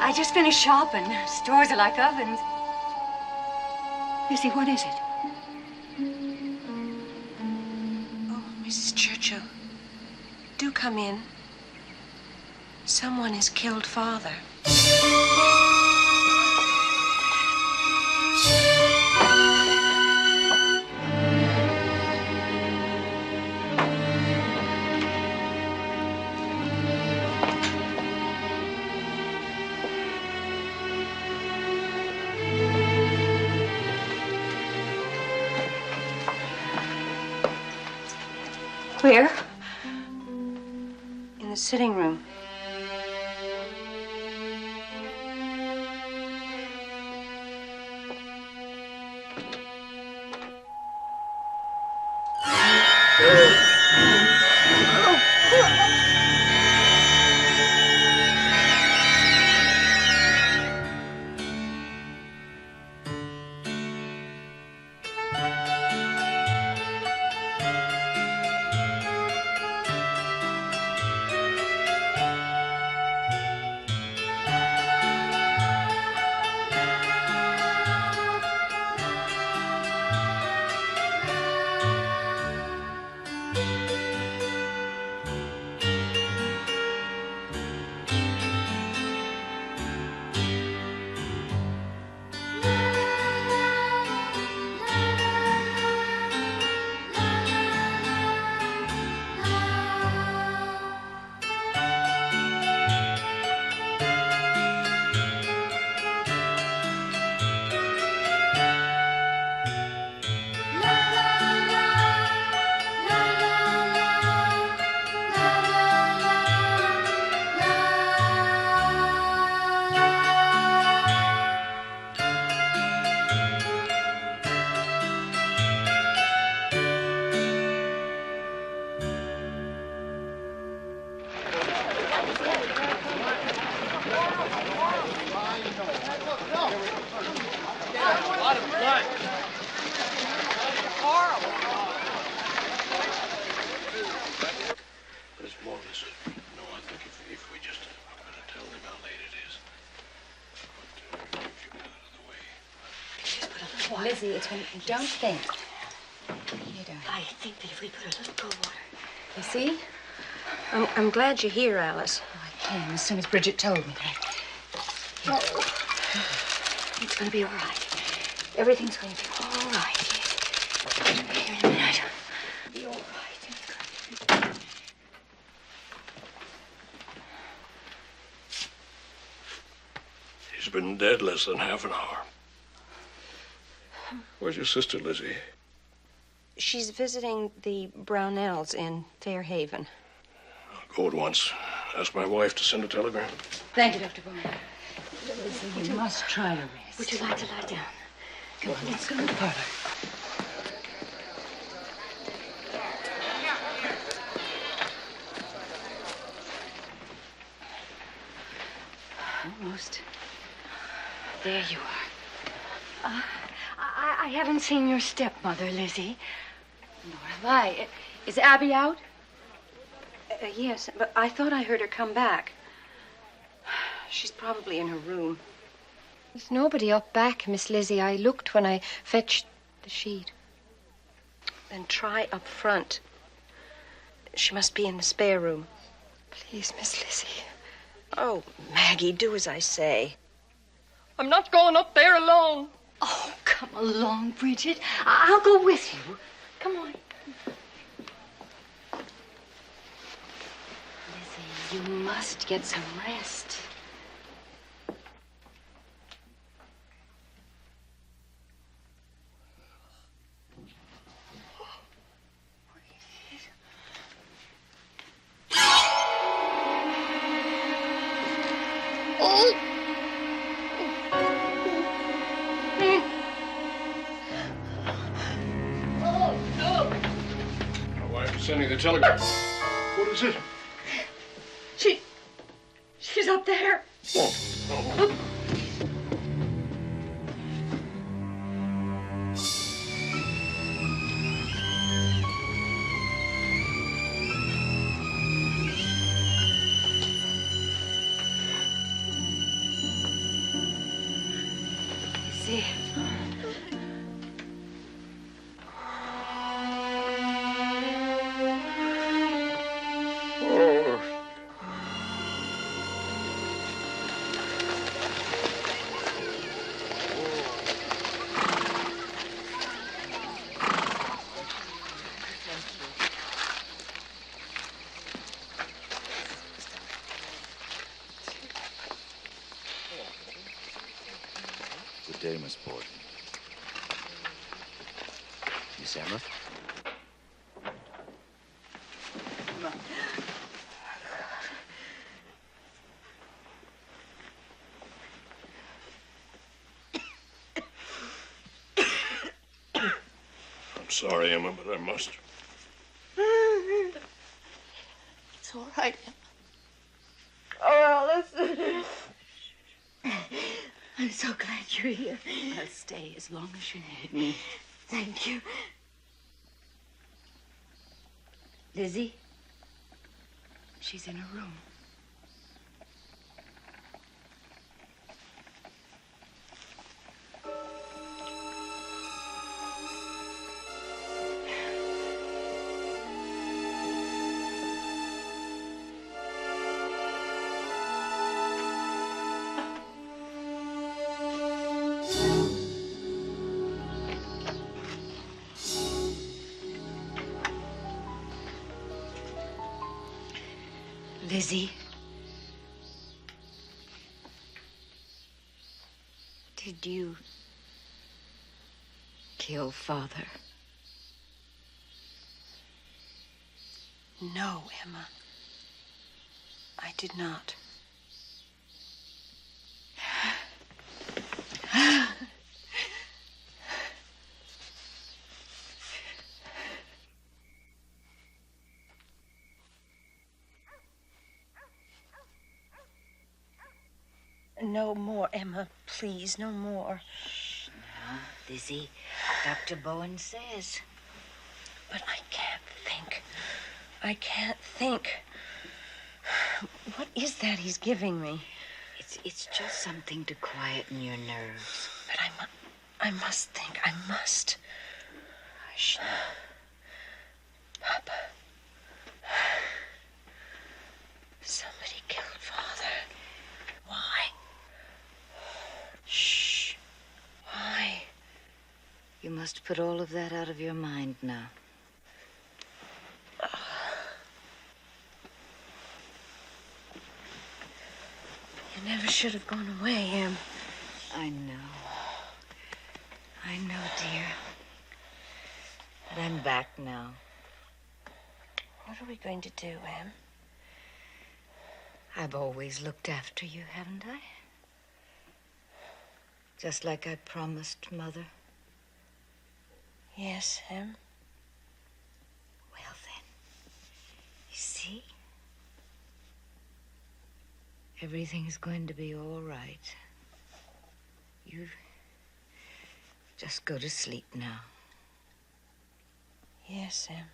I just finished shopping. Stores are like ovens. Lizzie, what is it? Oh, Mrs. Churchill, do come in. Someone has killed Father. Where? In the sitting room. Lizzie, it's when you don't think. You don't. I think that if we put a little cold water. You see? I'm glad you're here, Alice. Oh, I came as soon as Bridget told me that. Oh. It's going to be all right. Everything's going to be all right. Here in a minute. Be all right. He's been dead less than half an hour. Where's your sister, Lizzie? She's visiting the Brownells in Fairhaven. I'll go at once. Ask my wife to send a telegram. Thank you, Dr. Borden. Lizzie, you must try to rest. Would you like to lie down? Come on, let's go to the parlor. Almost. There you are. I haven't seen your stepmother, Lizzie. Nor have I. Is Abby out? Yes, but I thought I heard her come back. She's probably in her room. There's nobody up back, Miss Lizzie. I looked when I fetched the sheet. Then try up front. She must be in the spare room. Please, Miss Lizzie. Oh, Maggie, do as I say. I'm not going up there alone. Oh, come along, Bridget. I'll go with you. Come on. Lizzie, you must get some rest. Sending the telegram. What is it? She's up there. Oh, no. Lizzie. Good day, Miss Borden. Miss Emma? I'm sorry, Emma, but I must. It's all right, Emma. Oh, listen. I'm so glad you're here. I'll stay as long as you need me. Thank you. Lizzie? She's in her room. Lizzie? Did you kill Father? No, Emma. I did not. No more, Emma. Please, no more. No, Lizzie. Dr. Bowen says. But I can't think. I can't think. What is that he's giving me? It's just something to quieten your nerves. But I must think. I must. Hush now. Papa. Somebody killed Father. Why? Shh. Why? You must put all of that out of your mind now. You never should have gone away, Em. I know. I know, dear. But I'm back now. What are we going to do, Em? I've always looked after you, haven't I? Just like I promised, Mother. Yes, Em. Well, then, you see? Everything's going to be all right. You just go to sleep now. Yes, Em.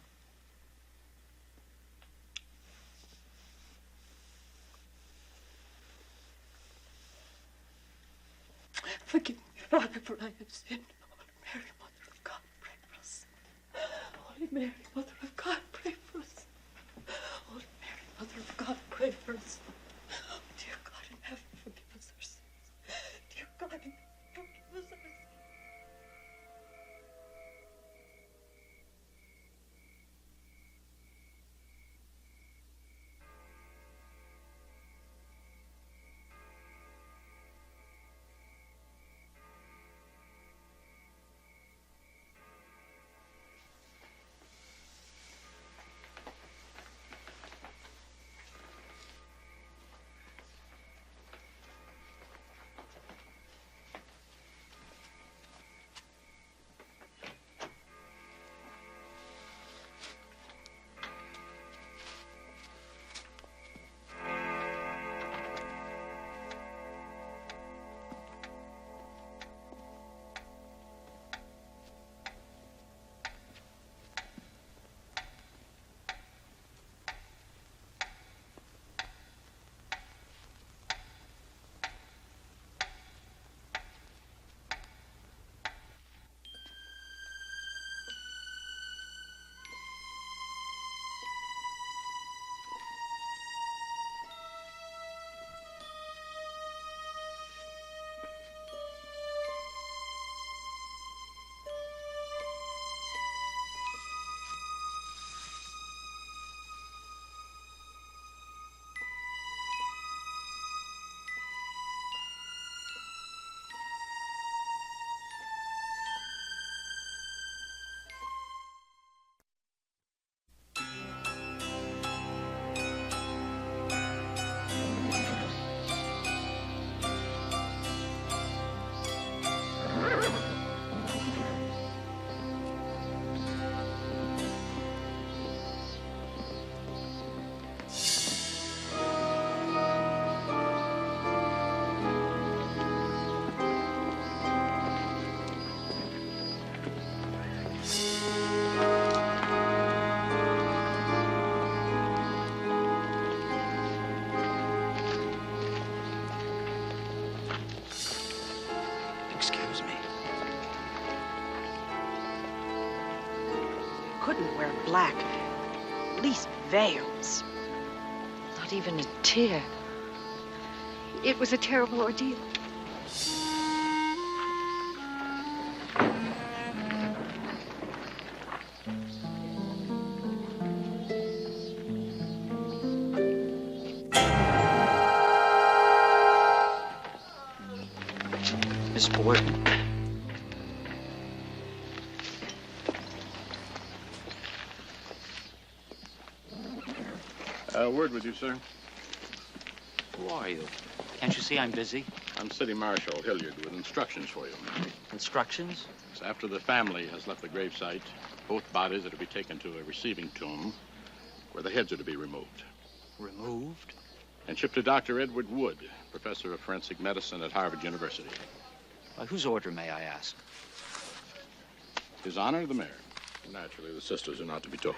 Forgive me, Father, for I have sinned. Holy Mary, Mother of God, pray for us. Holy Mary, Mother of God, pray for us. Holy Mary, Mother of God, pray for us. Dear God in heaven, forgive us our sins. Dear God in heaven, forgive us our sins. wouldn't wear black. At least veils. Not even a tear. It was a terrible ordeal. Miss Borden. A word with you, sir. Who are you? Can't you see I'm busy? I'm City Marshal Hilliard with instructions for you. Instructions? So after the family has left the gravesite, both bodies are to be taken to a receiving tomb where the heads are to be removed. Removed? And shipped to Dr. Edward Wood, professor of forensic medicine at Harvard University. By whose order, may I ask? His Honor, the Mayor. Naturally, the sisters are not to be told.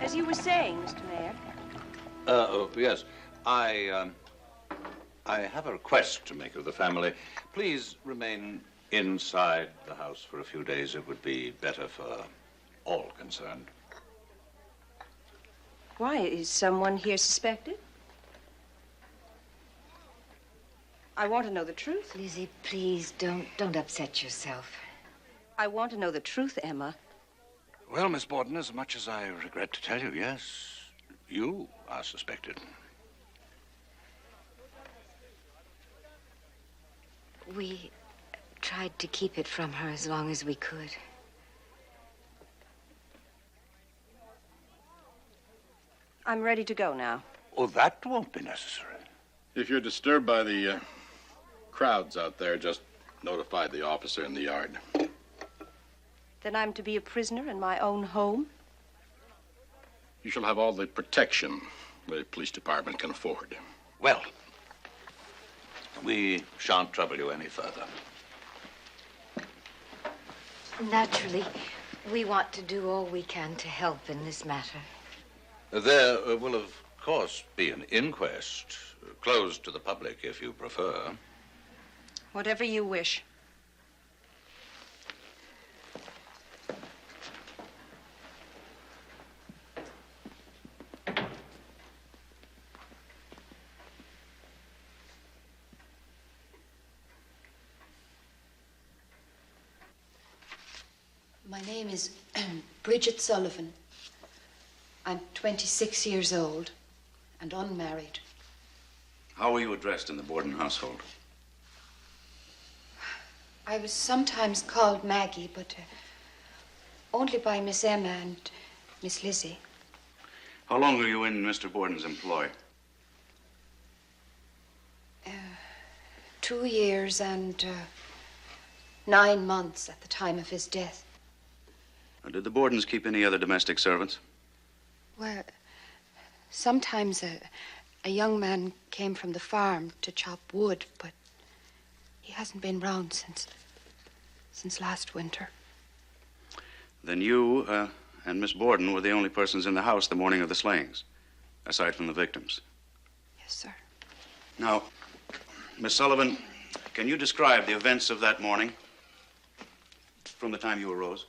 As you were saying, Mr. Mayor. Yes. I have a request to make of the family. Please remain inside the house for a few days. It would be better for all concerned. Why? Is someone here suspected? I want to know the truth. Lizzie, please, don't upset yourself. I want to know the truth, Emma. Well, Miss Borden, as much as I regret to tell you, yes, you are suspected. We tried to keep it from her as long as we could. I'm ready to go now. Oh, that won't be necessary. If you're disturbed by the crowds out there, just notify the officer in the yard. Then I'm to be a prisoner in my own home? You shall have all the protection the police department can afford. Well, we shan't trouble you any further. Naturally, we want to do all we can to help in this matter. There will, of course, be an inquest, closed to the public if you prefer. Whatever you wish. My name is Bridget Sullivan. I'm 26 years old and unmarried. How were you addressed in the Borden household? I was sometimes called Maggie, but only by Miss Emma and Miss Lizzie. How long were you in Mr. Borden's employ? 2 years and 9 months at the time of his death. Did the Bordens keep any other domestic servants? Well, sometimes a young man came from the farm to chop wood, but he hasn't been round since last winter. Then you and Miss Borden were the only persons in the house the morning of the slayings, aside from the victims. Yes, sir. Now, Miss Sullivan, can you describe the events of that morning from the time you arose?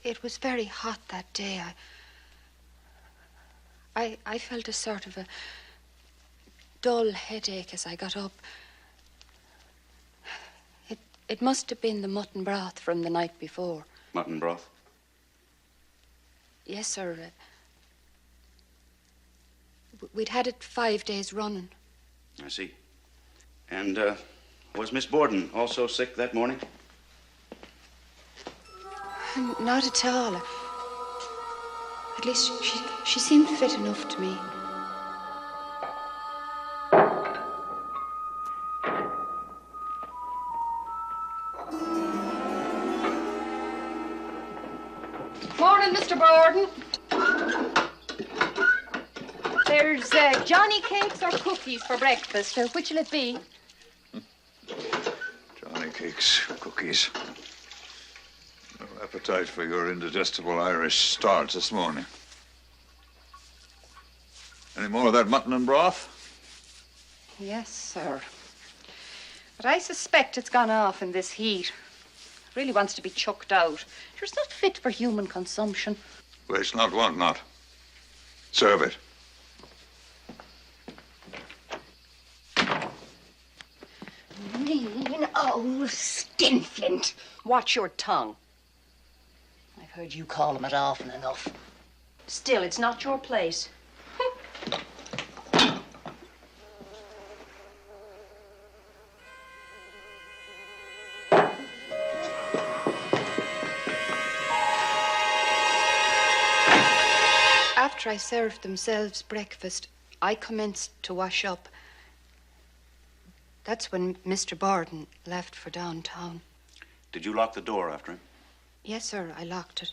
It was very hot that day. I felt a sort of a dull headache as I got up. It must have been the mutton broth from the night before. Mutton broth? Yes, sir. We'd had it 5 days running. I see. And was Miss Borden also sick that morning? Not at all. At least she seemed fit enough to me. Morning, Mr. Borden. There's Johnny cakes or cookies for breakfast. Which'll it be? Johnny cakes, cookies. appetite for your indigestible Irish starch this morning. Any more of that mutton and broth? Yes, sir. But I suspect it's gone off in this heat. It really wants to be chucked out. It's not fit for human consumption. Waste not, want not. Serve it. Mean old skinflint. Watch your tongue. I've heard you call him it often enough. Still, it's not your place. After I served themselves breakfast, I commenced to wash up. That's when Mr. Borden left for downtown. Did you lock the door after him? Yes, sir, I locked it.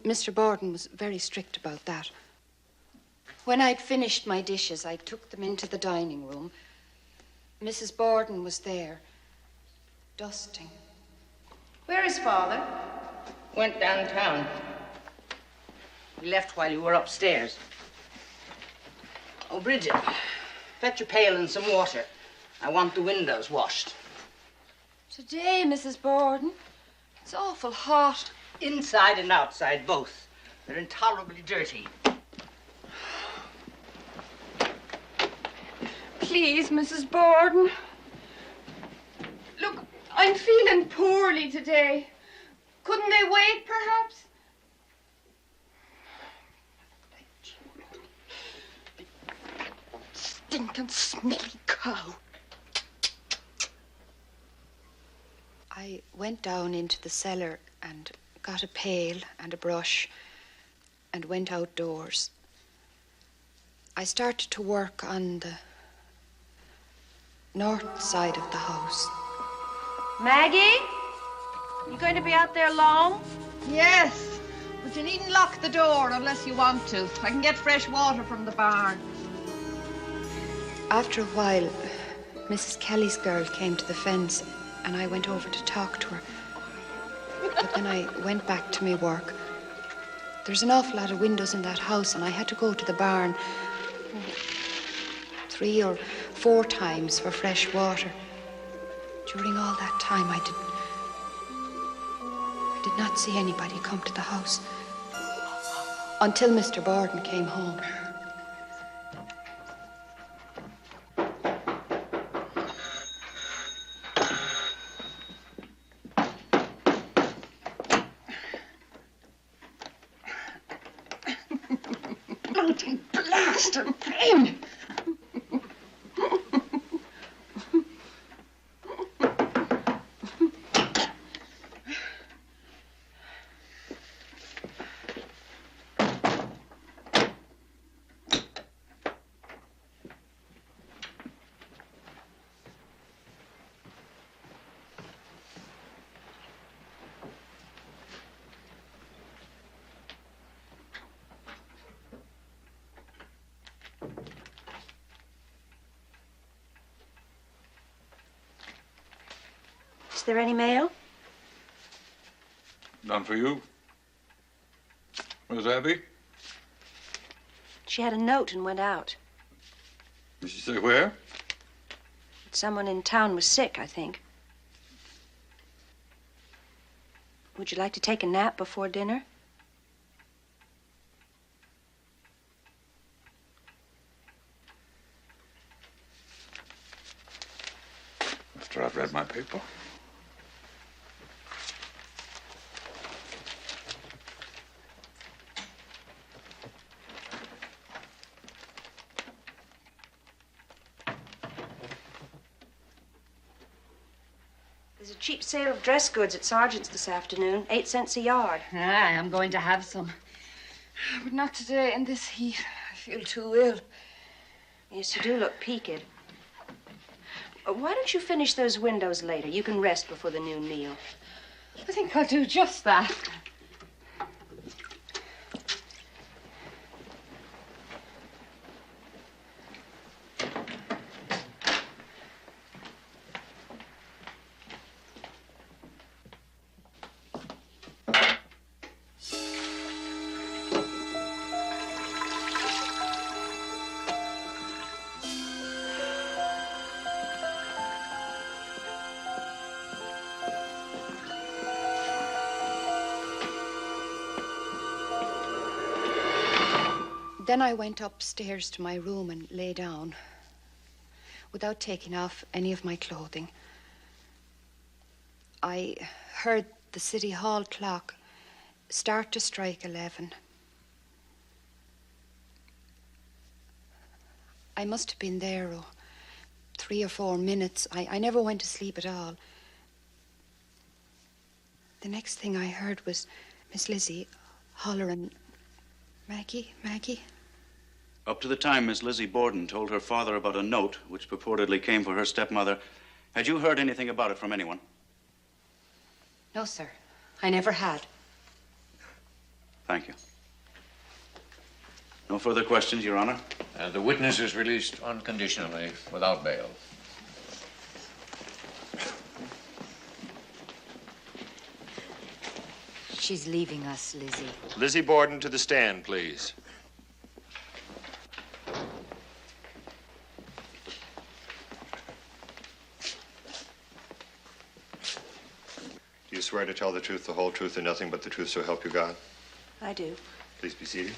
Mr. Borden was very strict about that. When I'd finished my dishes, I took them into the dining room. Mrs. Borden was there, dusting. Where is Father? Went downtown. We left while you were upstairs. Oh, Bridget, fetch a pail and some water. I want the windows washed. Today, Mrs. Borden, it's awful hot. Inside and outside, both. They're intolerably dirty. Please, Mrs. Borden. Look, I'm feeling poorly today. Couldn't they wait, perhaps? Stinking, smelly cow. I went down into the cellar and got a pail and a brush and went outdoors. I started to work on the north side of the house. Maggie? You going to be out there long? Yes, but you needn't lock the door unless you want to. I can get fresh water from the barn. After a while, Mrs. Kelly's girl came to the fence and I went over to talk to her. But then I went back to my work. There's an awful lot of windows in that house and I had to go to the barn 3 or 4 times for fresh water. During all that time, I did not see anybody come to the house until Mr. Borden came home. Bloody blasted thing! Is there any mail? None for you. Where's Abby? She had a note and went out. Did she say where? Someone in town was sick, I think. Would you like to take a nap before dinner? After I've read my paper. There's a cheap sale of dress goods at Sargent's this afternoon. 8 cents a yard. I'm going to have some. But not today in this heat. I feel too ill. Yes, you do look peaked. Why don't you finish those windows later? You can rest before the noon meal. I think I'll do just that. Then I went upstairs to my room and lay down without taking off any of my clothing. I heard the City Hall clock start to strike 11. I must have been there 3 or 4 minutes. I never went to sleep at all. The next thing I heard was Miss Lizzie hollering, "Maggie, Maggie." Up to the time Miss Lizzie Borden told her father about a note which purportedly came for her stepmother, had you heard anything about it from anyone? No, sir. I never had. Thank you. No further questions, Your Honor. The witness is released unconditionally, without bail. She's leaving us, Lizzie. Lizzie Borden to the stand, please. Do you swear to tell the truth, the whole truth, and nothing but the truth, so help you God? I do. Please be seated.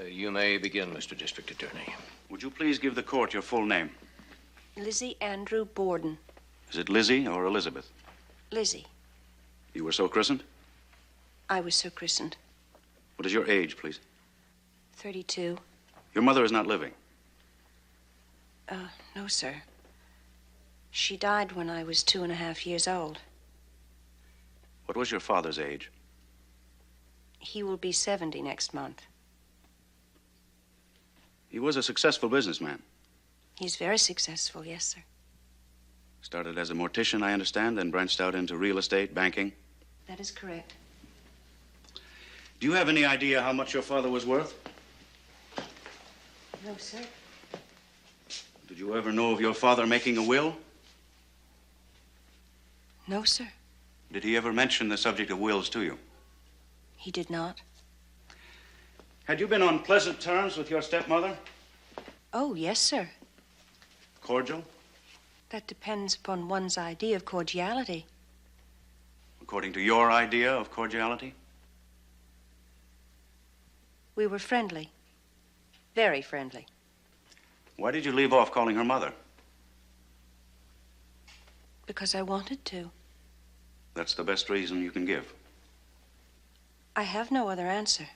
You may begin, Mr. District Attorney. Would you please give the court your full name? Lizzie Andrew Borden. Is it Lizzie or Elizabeth? Lizzie. You were so christened? I was so christened. What is your age, please? 32. Your mother is not living. No, sir. She died when I was 2.5 years old. What was your father's age? He will be 70 next month. He was a successful businessman. He's very successful, yes, sir. Started as a mortician, I understand, then branched out into real estate, banking. That is correct. Do you have any idea how much your father was worth? No, sir. Did you ever know of your father making a will? No, sir. Did he ever mention the subject of wills to you? He did not. Had you been on pleasant terms with your stepmother? Oh, yes, sir. Cordial? That depends upon one's idea of cordiality. According to your idea of cordiality? We were friendly. Very friendly. Why did you leave off calling her mother? Because I wanted to. That's the best reason you can give. I have no other answer.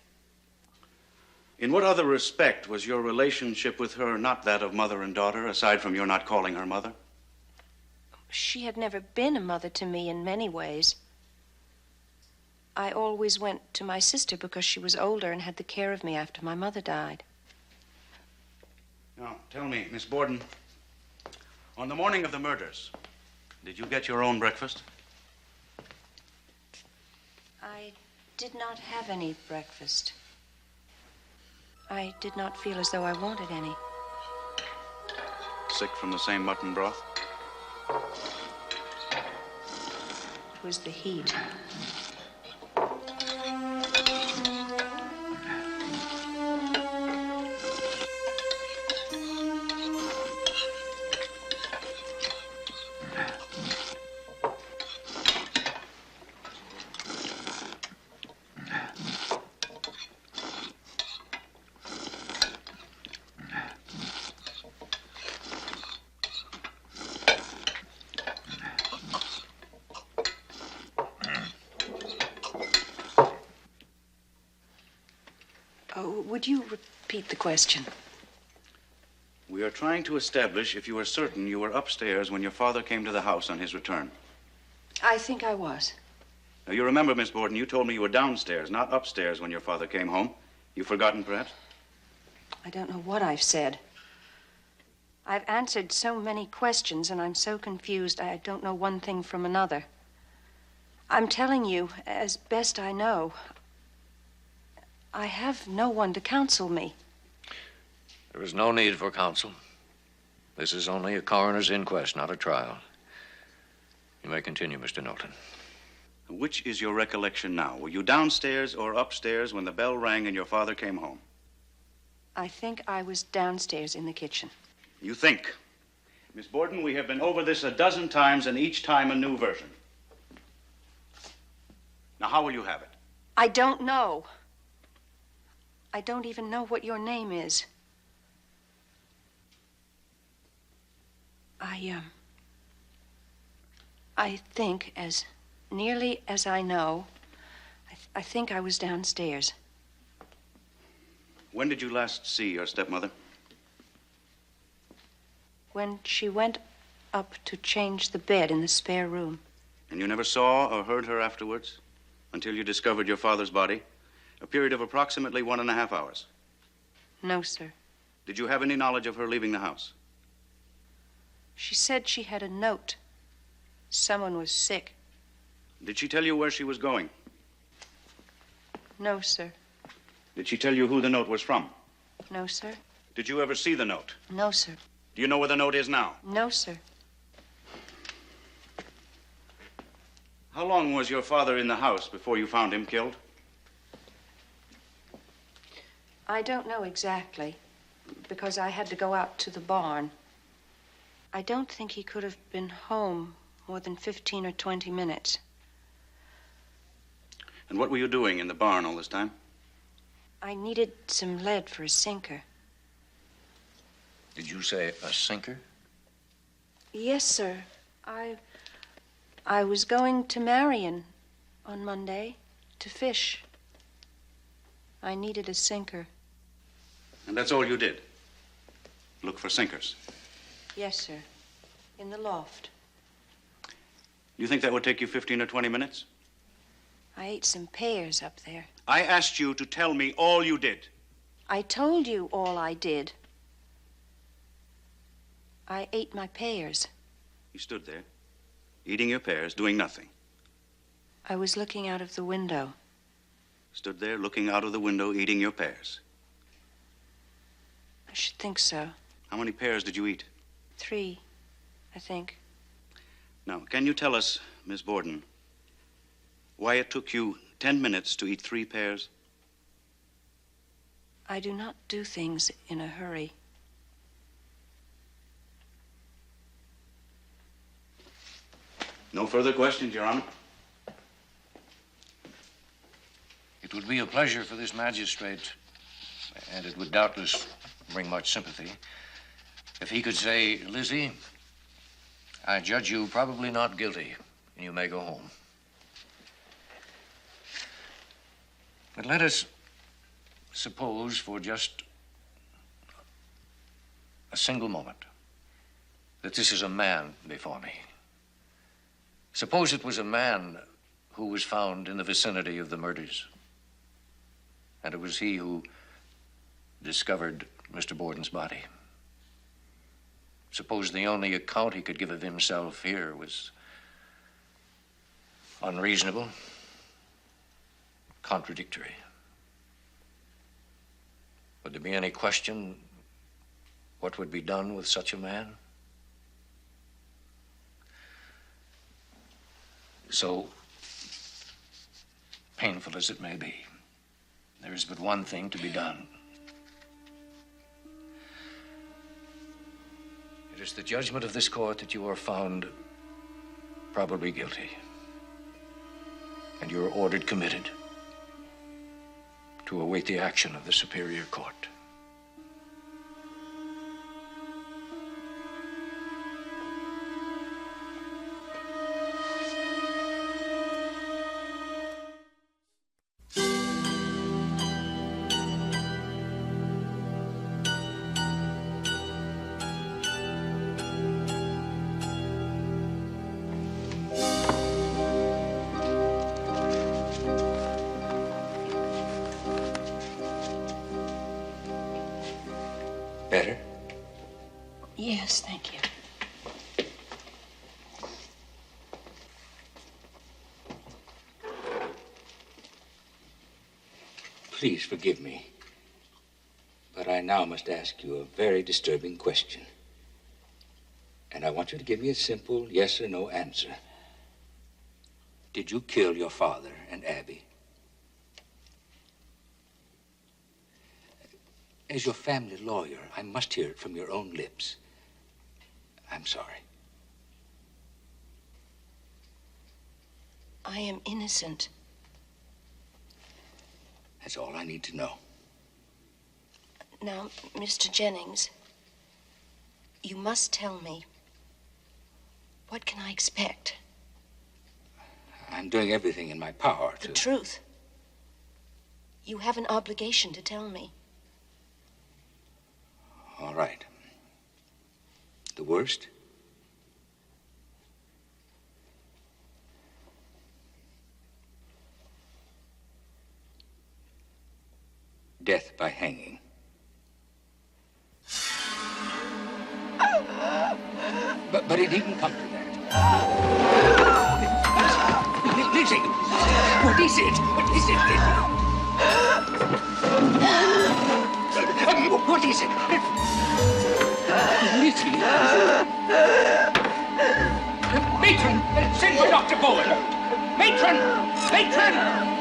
In what other respect was your relationship with her not that of mother and daughter, aside from your not calling her mother? She had never been a mother to me in many ways. I always went to my sister because she was older and had the care of me after my mother died. Now, tell me, Miss Borden, on the morning of the murders, did you get your own breakfast? I did not have any breakfast. I did not feel as though I wanted any. Sick from the same mutton broth? It was the heat. Would you repeat the question? We are trying to establish if you are certain you were upstairs when your father came to the house on his return. I think I was. Now, you remember, Miss Borden, you told me you were downstairs, not upstairs when your father came home. You've forgotten, perhaps? I don't know what I've said. I've answered so many questions, and I'm so confused I don't know one thing from another. I'm telling you, as best I know, I have no one to counsel me. There is no need for counsel. This is only a coroner's inquest, not a trial. You may continue, Mr. Knowlton. Which is your recollection now? Were you downstairs or upstairs when the bell rang and your father came home? I think I was downstairs in the kitchen. You think? Miss Borden, we have been over this a dozen times, and each time a new version. Now, how will you have it? I don't know. I don't even know what your name is. I think, as nearly as I know, I think I was downstairs. When did you last see your stepmother? When she went up to change the bed in the spare room. And you never saw or heard her afterwards? Until you discovered your father's body? A period of approximately 1.5 hours. No, sir. Did you have any knowledge of her leaving the house? She said she had a note. Someone was sick. Did she tell you where she was going? No, sir. Did she tell you who the note was from? No, sir. Did you ever see the note? No, sir. Do you know where the note is now? No, sir. How long was your father in the house before you found him killed? I don't know exactly, because I had to go out to the barn. I don't think he could have been home more than 15 or 20 minutes. And what were you doing in the barn all this time? I needed some lead for a sinker. Did you say a sinker? Yes, sir. I was going to Marion on Monday to fish. I needed a sinker. And that's all you did? Look for sinkers? Yes, sir. In the loft. You think that would take you 15 or 20 minutes? I ate some pears up there. I asked you to tell me all you did. I told you all I did. I ate my pears. You stood there, eating your pears, doing nothing. I was looking out of the window. Stood there, looking out of the window, eating your pears. I should think so. How many pears did you eat? 3, I think. Now, can you tell us, Miss Borden, why it took you 10 minutes to eat 3 pears? I do not do things in a hurry. No further questions, Your Honor. It would be a pleasure for this magistrate, and it would doubtless bring much sympathy, if he could say, Lizzie, I judge you probably not guilty, and you may go home. But let us suppose for just a single moment that this is a man before me. Suppose it was a man who was found in the vicinity of the murders, and it was he who discovered Mr. Borden's body. Suppose the only account he could give of himself here was unreasonable, contradictory. Would there be any question what would be done with such a man? So painful as it may be, there is but one thing to be done. It is the judgment of this court that you are found probably guilty, and you are ordered committed to await the action of the Superior Court. Better? Yes, thank you. Please forgive me, but I now must ask you a very disturbing question. And I want you to give me a simple yes or no answer. Did you kill your father and Abby? As your family lawyer, I must hear it from your own lips. I'm sorry. I am innocent. That's all I need to know. Now, Mr. Jennings, you must tell me. What can I expect? I'm doing everything in my power to... The truth. You have an obligation to tell me. All right. The worst? Death by hanging. But it didn't come to that. Lizzie! What is it? What is it, Lizzie? What is it? Lizzie! Matron! Send for Dr. Bowen! Matron! Matron!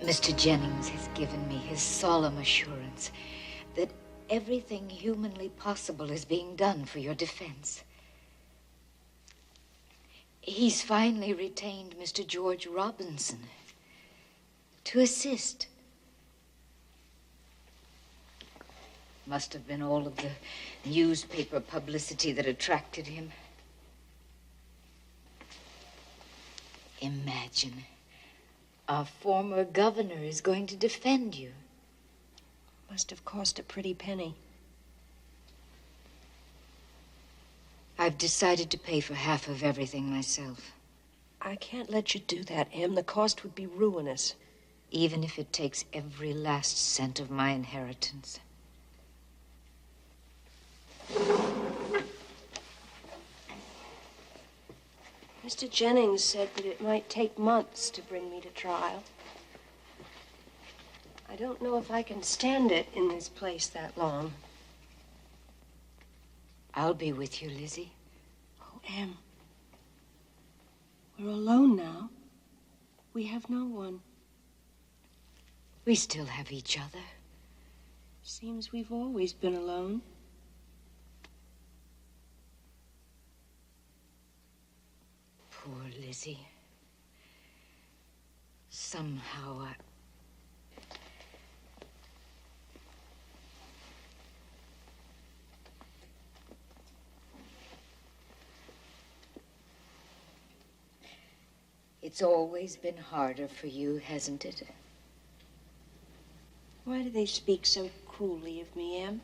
Mr. Jennings has given me his solemn assurance that everything humanly possible is being done for your defense. He's finally retained Mr. George Robinson to assist. Must have been all of the newspaper publicity that attracted him. Imagine. Our former governor is going to defend you. Must have cost a pretty penny. I've decided to pay for half of everything myself. I can't let you do that, Em. The cost would be ruinous. Even if it takes every last cent of my inheritance. Mr. Jennings said that it might take months to bring me to trial. I don't know if I can stand it in this place that long. I'll be with you, Lizzie. Oh, Em. We're alone now. We have no one. We still have each other. Seems we've always been alone. Poor Lizzie. Somehow It's always been harder for you, hasn't it? Why do they speak so cruelly of me, Em?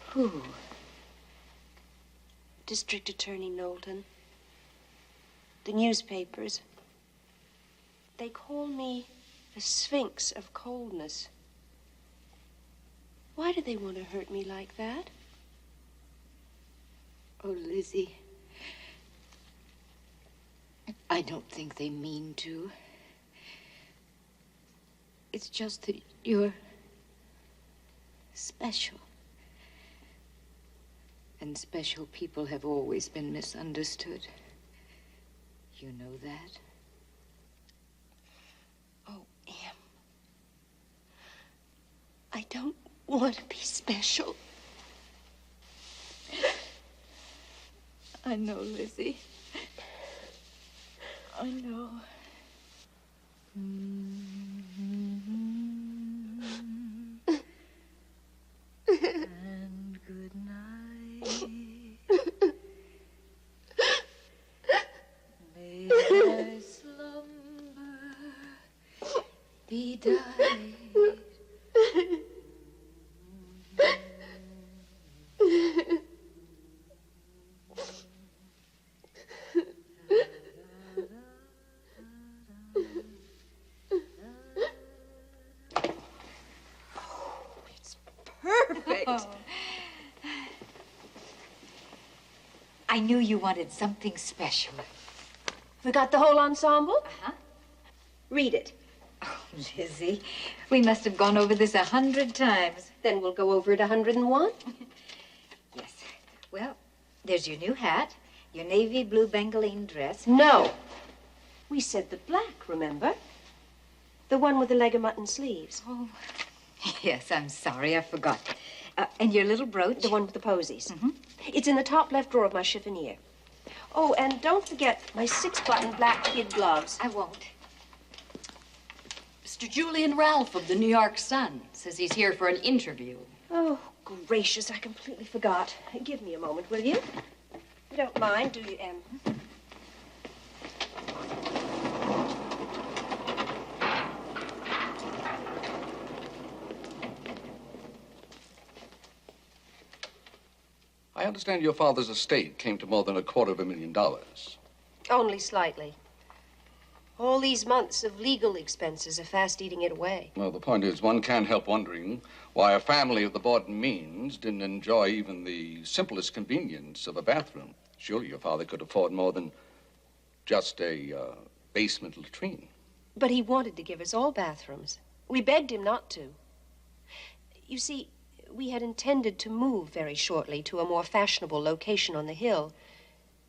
Who? District Attorney Knowlton. The newspapers. They call me the Sphinx of Coldness. Why do they want to hurt me like that? Oh, Lizzie. I don't think they mean to. It's just that you're special. And special people have always been misunderstood. You know that? Oh, Em. I don't want to be special. I know, Lizzie. I know. And good night. May thy slumber be died. Perfect. I knew you wanted something special. We got the whole ensemble? Uh-huh. Read it. Oh, Lizzie, we must have gone over this 100 times. Then we'll go over it 101. Yes. Well, there's your new hat, your navy blue bengaline dress. No. We said the black, remember? The one with the leg of mutton sleeves. Oh, yes, I'm sorry, I forgot. And your little brooch? The one with the posies. Mm-hmm. It's in the top left drawer of my chiffonier. Oh, and don't forget my 6-button black kid gloves. I won't. Mr. Julian Ralph of the New York Sun says he's here for an interview. Oh, gracious, I completely forgot. Give me a moment, will you? You don't mind, do you, Em? I understand your father's estate came to more than $250,000. Only slightly. All these months of legal expenses are fast eating it away. Well, the point is, one can't help wondering why a family of the Borden means didn't enjoy even the simplest convenience of a bathroom. Surely your father could afford more than just a basement latrine. But he wanted to give us all bathrooms. We begged him not to. You see, we had intended to move very shortly to a more fashionable location on the hill.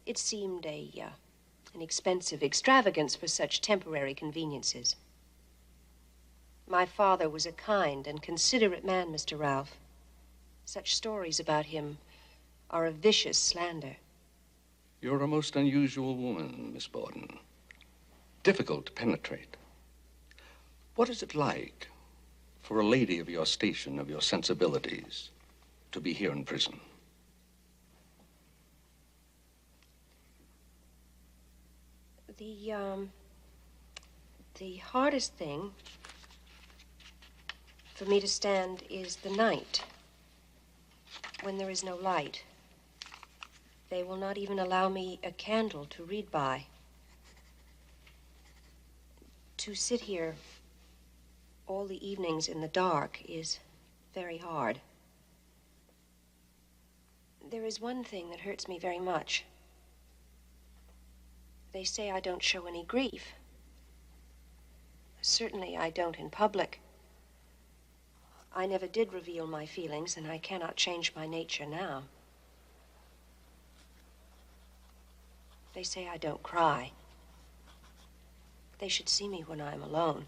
It seemed an expensive extravagance for such temporary conveniences. My father was a kind and considerate man, Mr. Ralph. Such stories about him are a vicious slander. You're a most unusual woman, Miss Borden. Difficult to penetrate. What is it like for a lady of your station, of your sensibilities, to be here in prison? The hardest thing for me to stand is the night, when there is no light. They will not even allow me a candle to read by. To sit here all the evenings in the dark is very hard. There is one thing that hurts me very much. They say I don't show any grief. Certainly I don't in public. I never did reveal my feelings, and I cannot change my nature now. They say I don't cry. They should see me when I'm alone.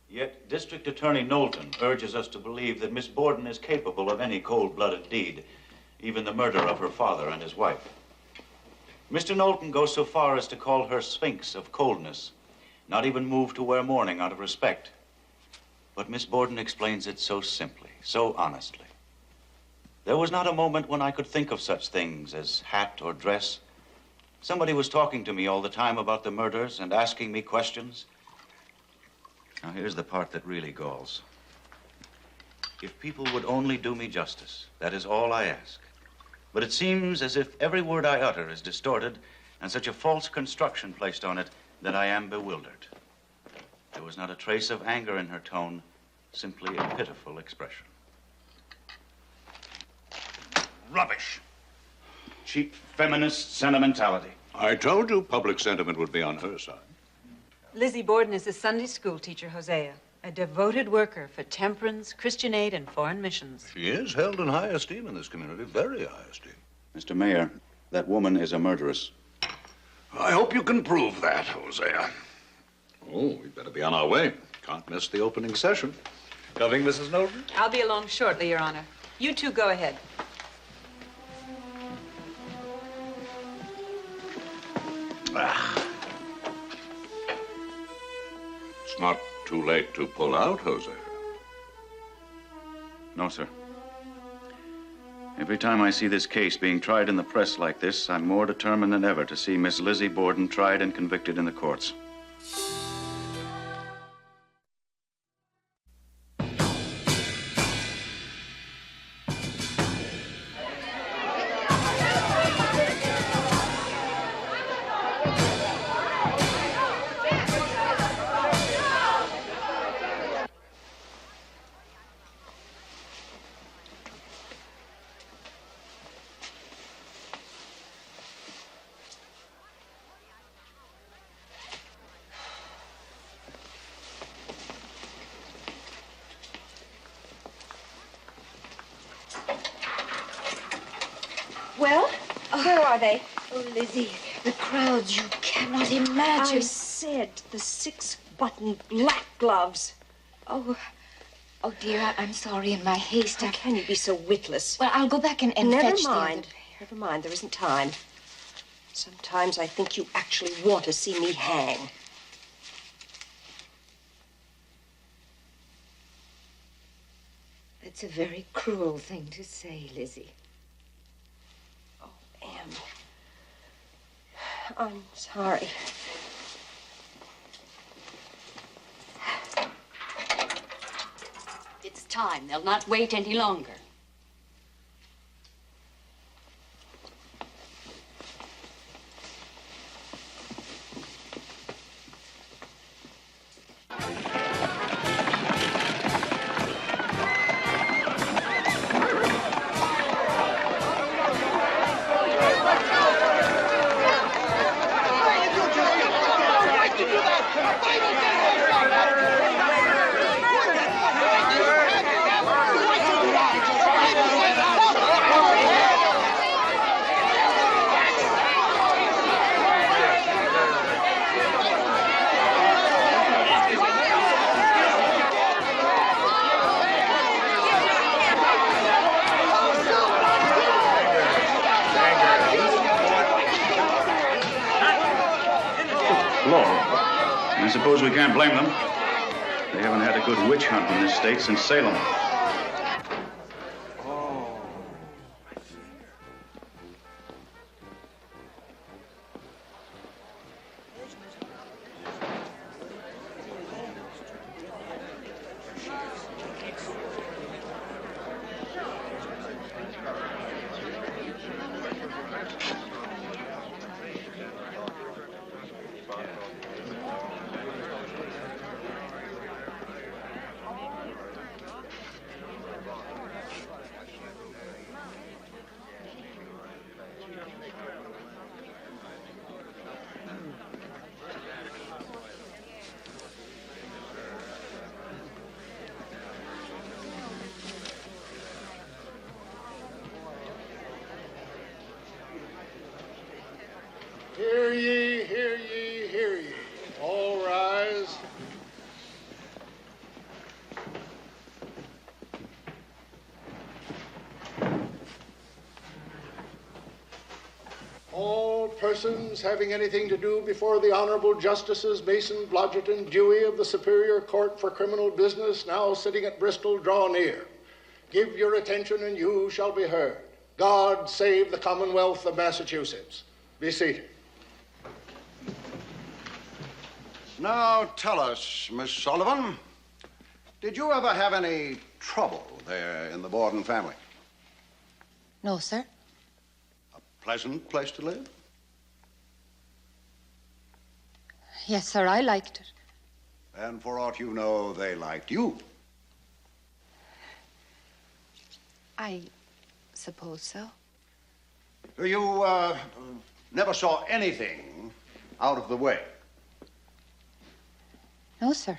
Yet District Attorney Knowlton urges us to believe that Miss Borden is capable of any cold-blooded deed, even the murder of her father and his wife. Mr. Knowlton goes so far as to call her Sphinx of coldness, not even moved to wear mourning out of respect. But Miss Borden explains it so simply, so honestly. There was not a moment when I could think of such things as hat or dress. Somebody was talking to me all the time about the murders and asking me questions. Now, here's the part that really galls. If people would only do me justice, that is all I ask. But it seems as if every word I utter is distorted and such a false construction placed on it that I am bewildered. There was not a trace of anger in her tone, simply a pitiful expression. Rubbish. Cheap feminist sentimentality. I told you public sentiment would be on her side. Lizzie Borden is the Sunday school teacher, Hosea. A devoted worker for temperance, Christian aid, and foreign missions. She is held in high esteem in this community, very high esteem. Mr. Mayor, that woman is a murderess. I hope you can prove that, Hosea. Oh, we'd better be on our way. Can't miss the opening session. Coming, Mrs. Knowlton? I'll be along shortly, Your Honor. You two go ahead. It's not too late to pull out, Hosea. No, sir. Every time I see this case being tried in the press like this, I'm more determined than ever to see Miss Lizzie Borden tried and convicted in the courts. Well, where are they? Oh, Lizzie, the crowds, you cannot imagine. I said the 6-button black gloves. Oh, dear, I'm sorry in my haste. How can you be so witless? Well, I'll go back and Never fetch mind. Never mind, there isn't time. Sometimes I think you actually want to see me hang. It's a very cruel thing to say, Lizzie. Em, I'm sorry. It's time. They'll not wait any longer. I suppose we can't blame them. They haven't had a good witch hunt in this state since Salem. Hear ye, hear ye, hear ye. All rise. All persons having anything to do before the Honorable Justices Mason, Blodgett, and Dewey of the Superior Court for Criminal Business, now sitting at Bristol, draw near. Give your attention and you shall be heard. God save the Commonwealth of Massachusetts. Be seated. Now tell us, Miss Sullivan, did you ever have any trouble there in the Borden family? No, sir. Pleasant place to live? Yes, sir, I liked it. And for aught you know, they liked you. I suppose so. You never saw anything out of the way? No, sir.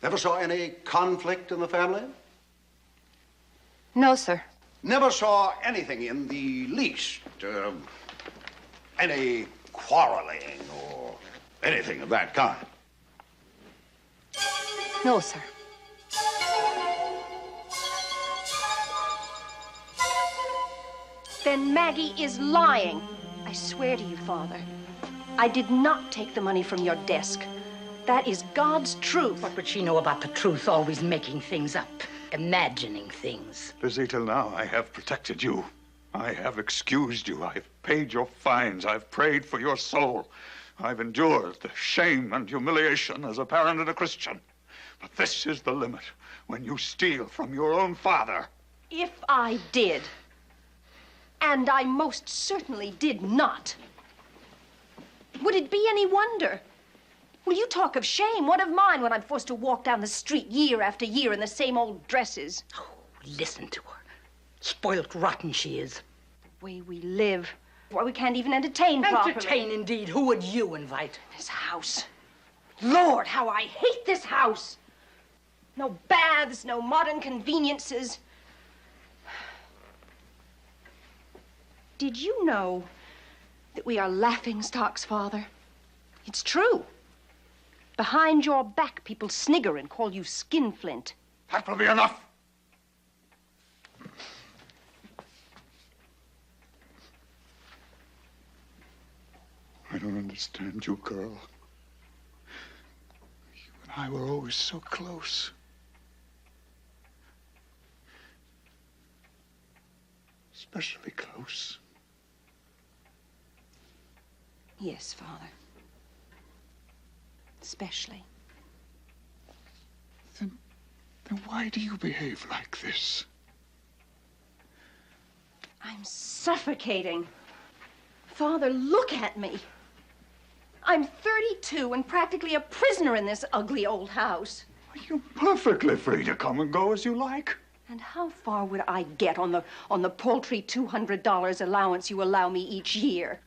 Never saw any conflict in the family? No, sir. Never saw anything in the least, any quarreling or anything of that kind? No, sir. Then Maggie is lying. I swear to you, Father, I did not take the money from your desk. That is God's truth. What would she know about the truth? Always making things up, imagining things. Lizzie, till now I have protected you. I have excused you. I've paid your fines. I've prayed for your soul. I've endured the shame and humiliation as a parent and a Christian. But this is the limit, when you steal from your own father. If I did, and I most certainly did not, would it be any wonder? Will you talk of shame? What of mine when I'm forced to walk down the street year after year in the same old dresses? Oh, listen to her. Spoilt rotten she is. The way we live. Why, we can't even entertain properly. Entertain, indeed. Who would you invite? This house. Lord, how I hate this house. No baths, no modern conveniences. Did you know that we are laughingstocks, Father? It's true. Behind your back, people snigger and call you skinflint. That will be enough. I don't understand you, girl. You and I were always so close. Especially close. Yes, Father. Especially. Then why do you behave like this? I'm suffocating. Father, look at me. I'm 32 and practically a prisoner in this ugly old house. You're perfectly free to come and go as you like. And how far would I get on the paltry $200 allowance you allow me each year?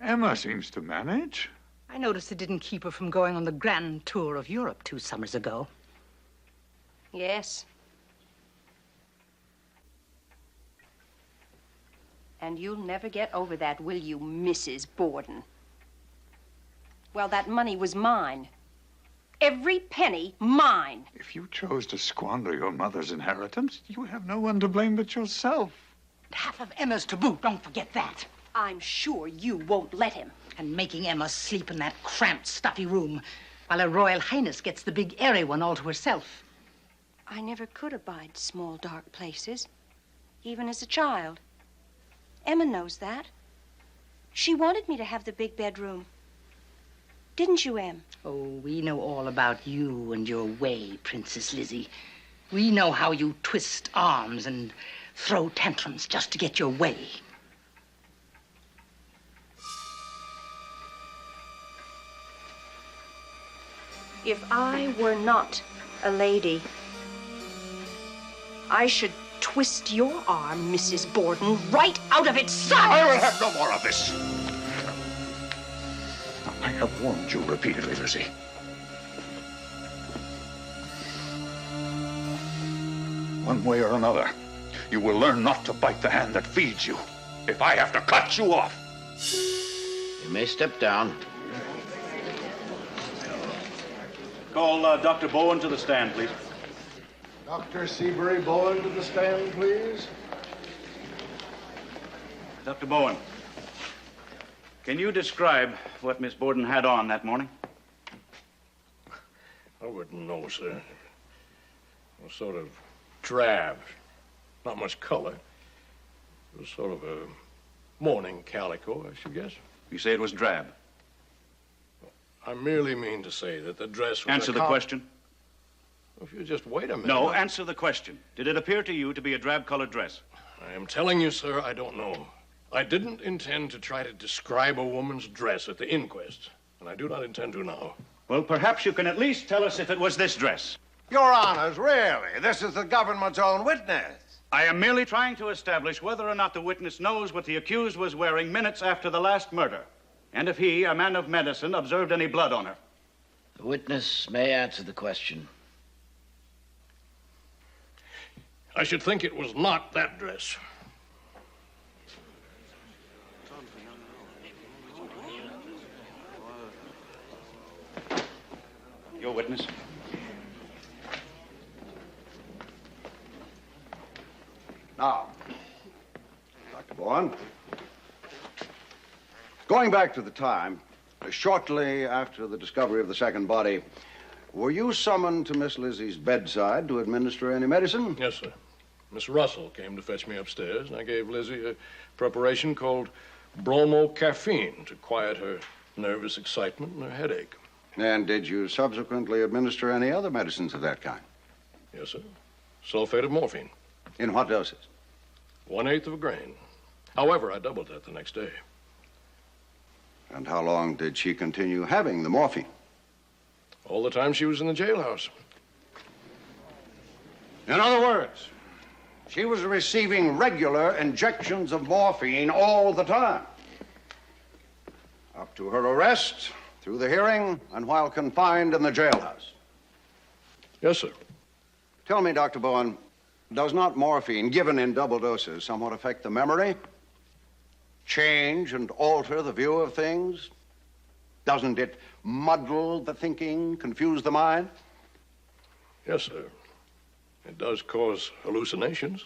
Emma seems to manage. I noticed it didn't keep her from going on the grand tour of Europe 2 summers ago. Yes. And you'll never get over that, will you, Mrs. Borden? Well, that money was mine. Every penny mine. If you chose to squander your mother's inheritance, you have no one to blame but yourself. Half of Emma's to boot, don't forget that. I'm sure you won't let him. And making Emma sleep in that cramped, stuffy room while Her Royal Highness gets the big, airy one all to herself. I never could abide small, dark places, even as a child. Emma knows that. She wanted me to have the big bedroom. Didn't you, Em? Oh, we know all about you and your way, Princess Lizzie. We know how you twist arms and throw tantrums just to get your way. If I were not a lady, I should twist your arm, Mrs. Borden, right out of its socket. I will have no more of this. I have warned you repeatedly, Lizzie. One way or another, you will learn not to bite the hand that feeds you. If I have to cut you off. You may step down. Call Dr. Bowen to the stand, please. Dr. Seabury Bowen to the stand, please. Dr. Bowen, can you describe what Miss Borden had on that morning? I wouldn't know, sir. It was sort of drab, not much color. It was sort of a morning calico, I should guess. You say it was drab? I merely mean to say that the dress was Answer the question. If you just wait a minute. No, answer the question. Did it appear to you to be a drab-colored dress? I am telling you, sir, I don't know. I didn't intend to try to describe a woman's dress at the inquest, and I do not intend to now. Well, perhaps you can at least tell us if it was this dress. Your Honors, really? This is the government's own witness. I am merely trying to establish whether or not the witness knows what the accused was wearing minutes after the last murder, and if he, a man of medicine, observed any blood on her. The witness may answer the question. I should think it was not that dress. Your witness. Now, Dr. Borden, going back to the time, shortly after the discovery of the second body, were you summoned to Miss Lizzie's bedside to administer any medicine? Yes, sir. Miss Russell came to fetch me upstairs, and I gave Lizzie a preparation called bromocaffeine to quiet her nervous excitement and her headache. And did you subsequently administer any other medicines of that kind? Yes, sir. Sulfate of morphine. In what doses? 1/8 of a grain. However, I doubled that the next day. And how long did she continue having the morphine? All the time she was in the jailhouse. In other words, she was receiving regular injections of morphine all the time. Up to her arrest, through the hearing, and while confined in the jailhouse. Yes, sir. Tell me, Dr. Bowen, does not morphine, given in double doses, somewhat affect the memory? Change and alter the view of things? Doesn't it muddle the thinking, confuse the mind? Yes, sir. It does cause hallucinations.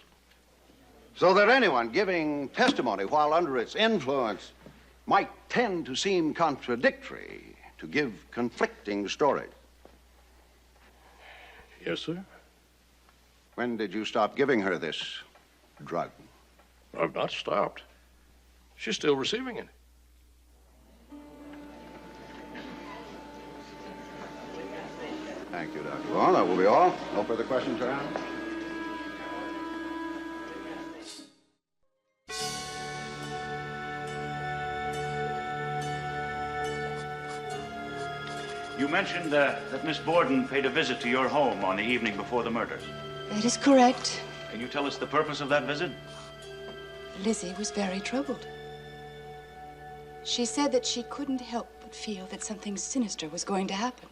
So that anyone giving testimony while under its influence might tend to seem contradictory, to give conflicting stories. Yes, sir. When did you stop giving her this drug? I've not stopped. She's still receiving it. Thank you, Dr. Bowen. That will be all. No further questions, Your Honor? You mentioned that Miss Borden paid a visit to your home on the evening before the murders. That is correct. Can you tell us the purpose of that visit? Lizzie was very troubled. She said that she couldn't help but feel that something sinister was going to happen.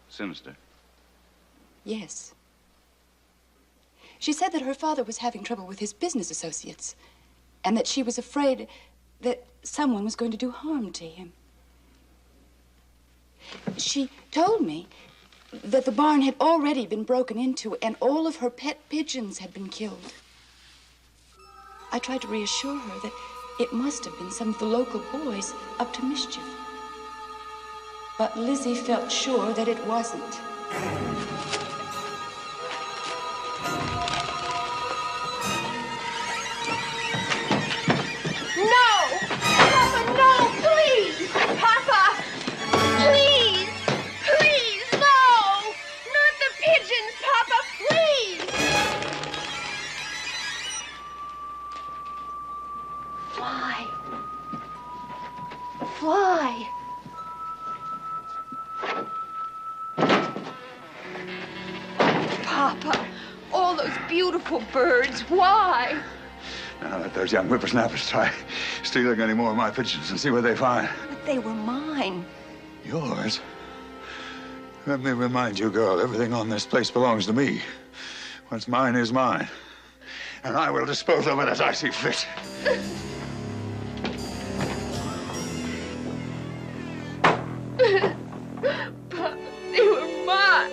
Sinister? Yes. She said that her father was having trouble with his business associates, and that she was afraid that someone was going to do harm to him. She told me that the barn had already been broken into and all of her pet pigeons had been killed. I tried to reassure her that it must have been some of the local boys up to mischief. But Lizzie felt sure that it wasn't. No! Papa, no, please! Papa! Please! Please, no! Not the pigeons, Papa, please! Fly. Fly. Papa, all those beautiful birds, why? Now let those young whippersnappers try stealing any more of my pigeons and see what they find. But they were mine. Yours? Let me remind you, girl, everything on this place belongs to me. What's mine is mine. And I will dispose of it as I see fit. Papa, they were mine.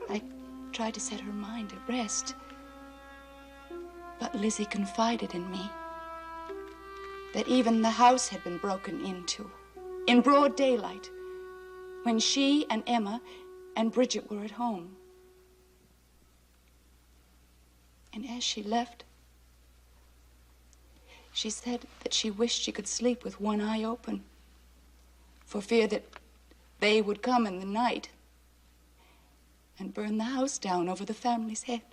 I tried to set her mind at rest. But Lizzie confided in me that even the house had been broken into in broad daylight when she and Emma and Bridget were at home. And as she left, she said that she wished she could sleep with one eye open for fear that they would come in the night and burn the house down over the family's head.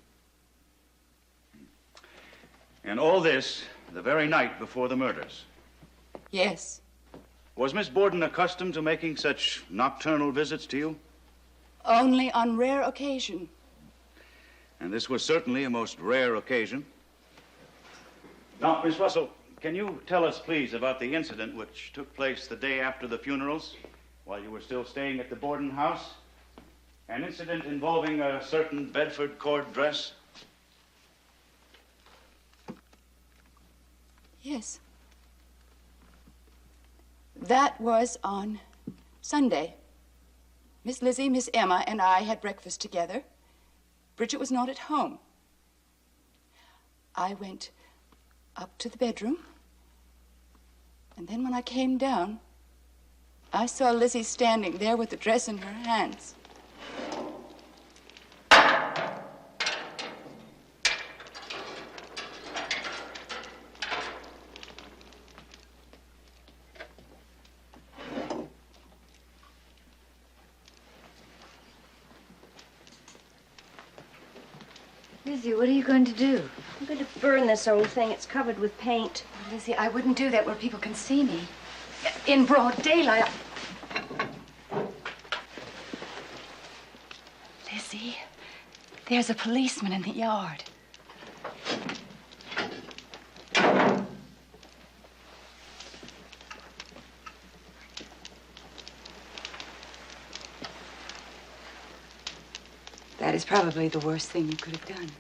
And all this the very night before the murders. Yes. Was Miss Borden accustomed to making such nocturnal visits to you? Only on rare occasion. And this was certainly a most rare occasion. Now, Miss Russell, Can you tell us, please, about the incident which took place the day after the funerals, while you were still staying at the Borden house? An incident involving a certain Bedford cord dress? Yes. That was on Sunday. Miss Lizzie, Miss Emma, and I had breakfast together. Bridget was not at home. I went up to the bedroom, and then when I came down, I saw Lizzie standing there with the dress in her hands. Lizzie, what are you going to do? I'm going to burn this old thing. It's covered with paint. Oh, Lizzie, I wouldn't do that where people can see me. In broad daylight. Lizzie, there's a policeman in the yard. That is probably the worst thing you could have done.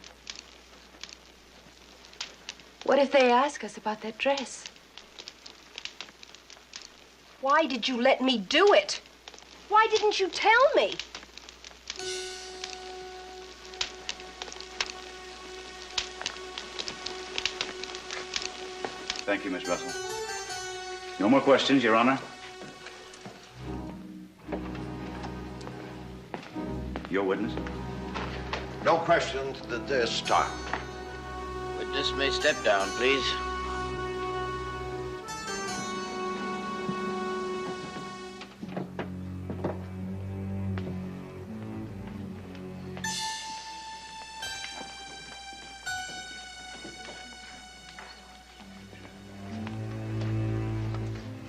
What if they ask us about that dress? Why did you let me do it? Why didn't you tell me? Thank you, Miss Russell. No more questions, Your Honor. Your witness? No questions at this time. Witness may step down, please.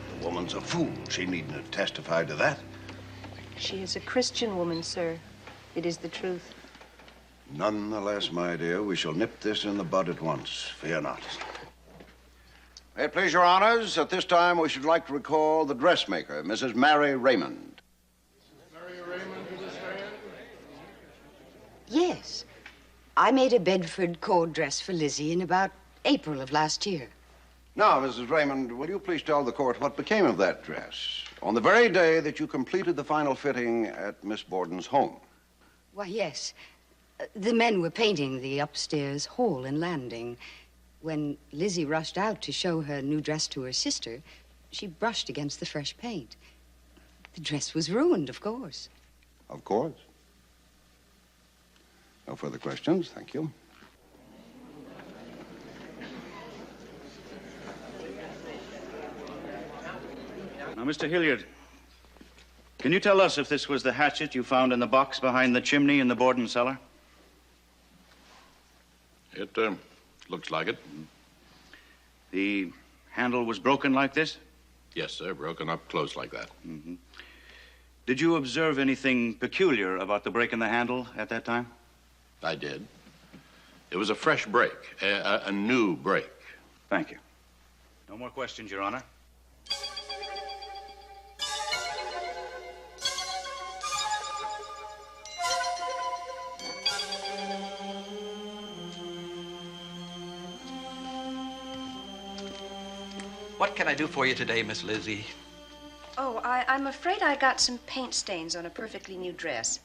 The woman's a fool. She needn't have testified to that. She is a Christian woman, sir. It is the truth. Nonetheless, my dear, we shall nip this in the bud at once. Fear not. May it please your honors, at this time we should like to recall the dressmaker, Mrs. Mary Raymond. Mary Raymond to the stand. Yes. I made a Bedford cord dress for Lizzie in about April of last year. Now, Mrs. Raymond, will you please tell the court what became of that dress on the very day that you completed the final fitting at Miss Borden's home? Why, yes. The men were painting the upstairs hall and landing. When Lizzie rushed out to show her new dress to her sister, she brushed against the fresh paint. The dress was ruined, of course. Of course. No further questions, thank you. Now, Mr. Hilliard, can you tell us if this was the hatchet you found in the box behind the chimney in the Borden cellar? It looks like it. The handle was broken like this? Yes, sir. Broken up close like that. Mm-hmm. Did you observe anything peculiar about the break in the handle at that time? I did. It was a fresh break, a new break. Thank you. No more questions, Your Honor. What can I do for you today, Miss Lizzie? Oh, I'm afraid I got some paint stains on a perfectly new dress.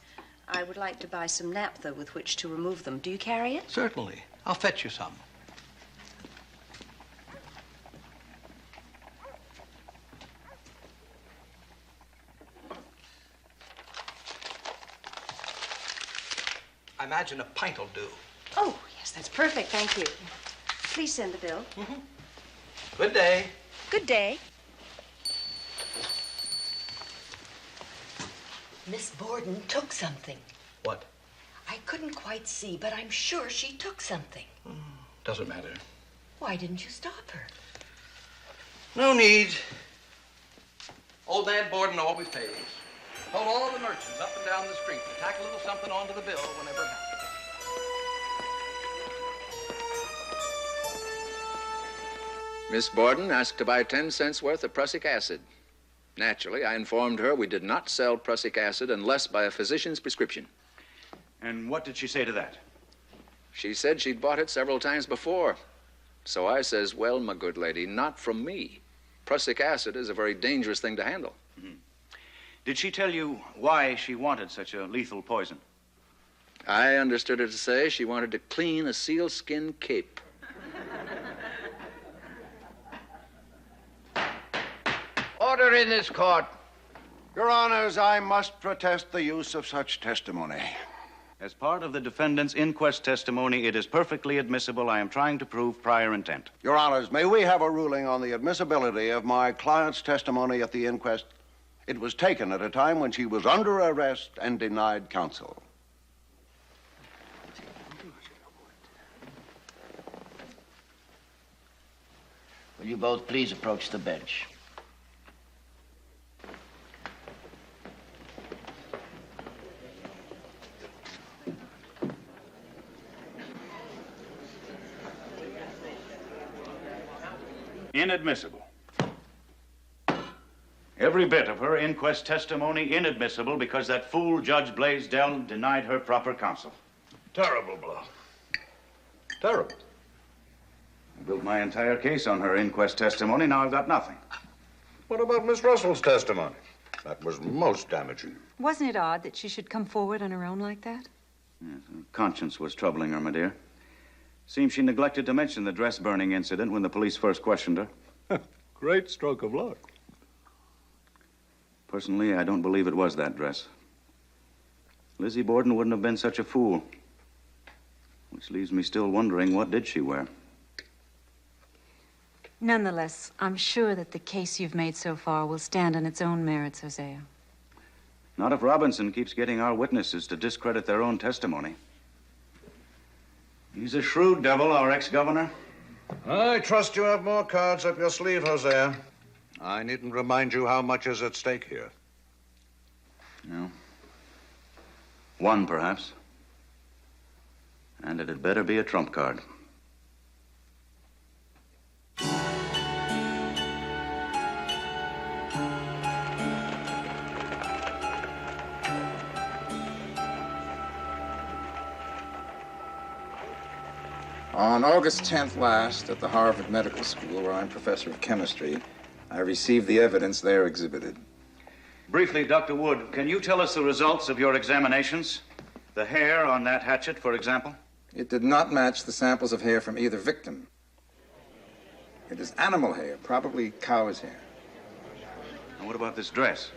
I would like to buy some naphtha with which to remove them. Do you carry it? Certainly. I'll fetch you some. I imagine a pint will do. Oh, yes, that's perfect. Thank you. Please send the bill. Mm-hmm. Good day. Good day. Miss Borden took something. What? I couldn't quite see, but I'm sure she took something. Doesn't matter. Why didn't you stop her? No need. Old man Borden always pays. Told all the merchants up and down the street to tack a little something onto the bill whenever it happens. Miss Borden asked to buy 10 cents worth of prussic acid. Naturally, I informed her we did not sell prussic acid unless by a physician's prescription. And what did she say to that? She said she'd bought it several times before. So I says, well, my good lady, not from me. Prussic acid is a very dangerous thing to handle. Mm-hmm. Did she tell you why she wanted such a lethal poison? I understood her to say she wanted to clean a sealskin cape. Order in this court. Your Honors, I must protest the use of such testimony. As part of the defendant's inquest testimony, it is perfectly admissible. I am trying to prove prior intent. Your Honors, may we have a ruling on the admissibility of my client's testimony at the inquest? It was taken at a time when she was under arrest and denied counsel. Will you both please approach the bench? Inadmissible. Every bit of her inquest testimony inadmissible because that fool Judge Blaisdell denied her proper counsel. Terrible blow. Terrible. I built my entire case on her inquest testimony. Now I've got nothing. What about Miss Russell's testimony? That was most damaging. Wasn't it odd that she should come forward on her own like that? Yes, her conscience was troubling her, my dear. Seems she neglected to mention the dress burning incident when the police first questioned her. Great stroke of luck. Personally, I don't believe it was that dress. Lizzie Borden wouldn't have been such a fool. Which leaves me still wondering, what did she wear? Nonetheless, I'm sure that the case you've made so far will stand on its own merits, Hosea. Not if Robinson keeps getting our witnesses to discredit their own testimony. He's a shrewd devil, our ex-governor. I trust you have more cards up your sleeve, Hosea. I needn't remind you how much is at stake here. No. One, perhaps. And it had better be a trump card. On August 10th last, at the Harvard Medical School, where I'm professor of chemistry, I received the evidence there exhibited. Briefly, Dr. Wood, can you tell us the results of your examinations? The hair on that hatchet, for example? It did not match the samples of hair from either victim. It is animal hair, probably cow's hair. And what about this dress?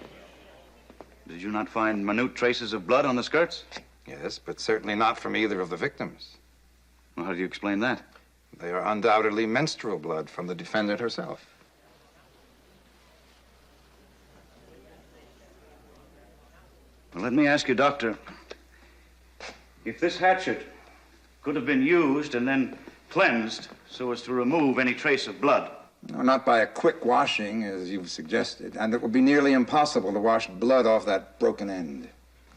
Did you not find minute traces of blood on the skirts? Yes, but certainly not from either of the victims. Well, how do you explain that? They are undoubtedly menstrual blood from the defendant herself. Well, let me ask you, Doctor, if this hatchet could have been used and then cleansed so as to remove any trace of blood. No, not by a quick washing, as you've suggested. And it would be nearly impossible to wash blood off that broken end.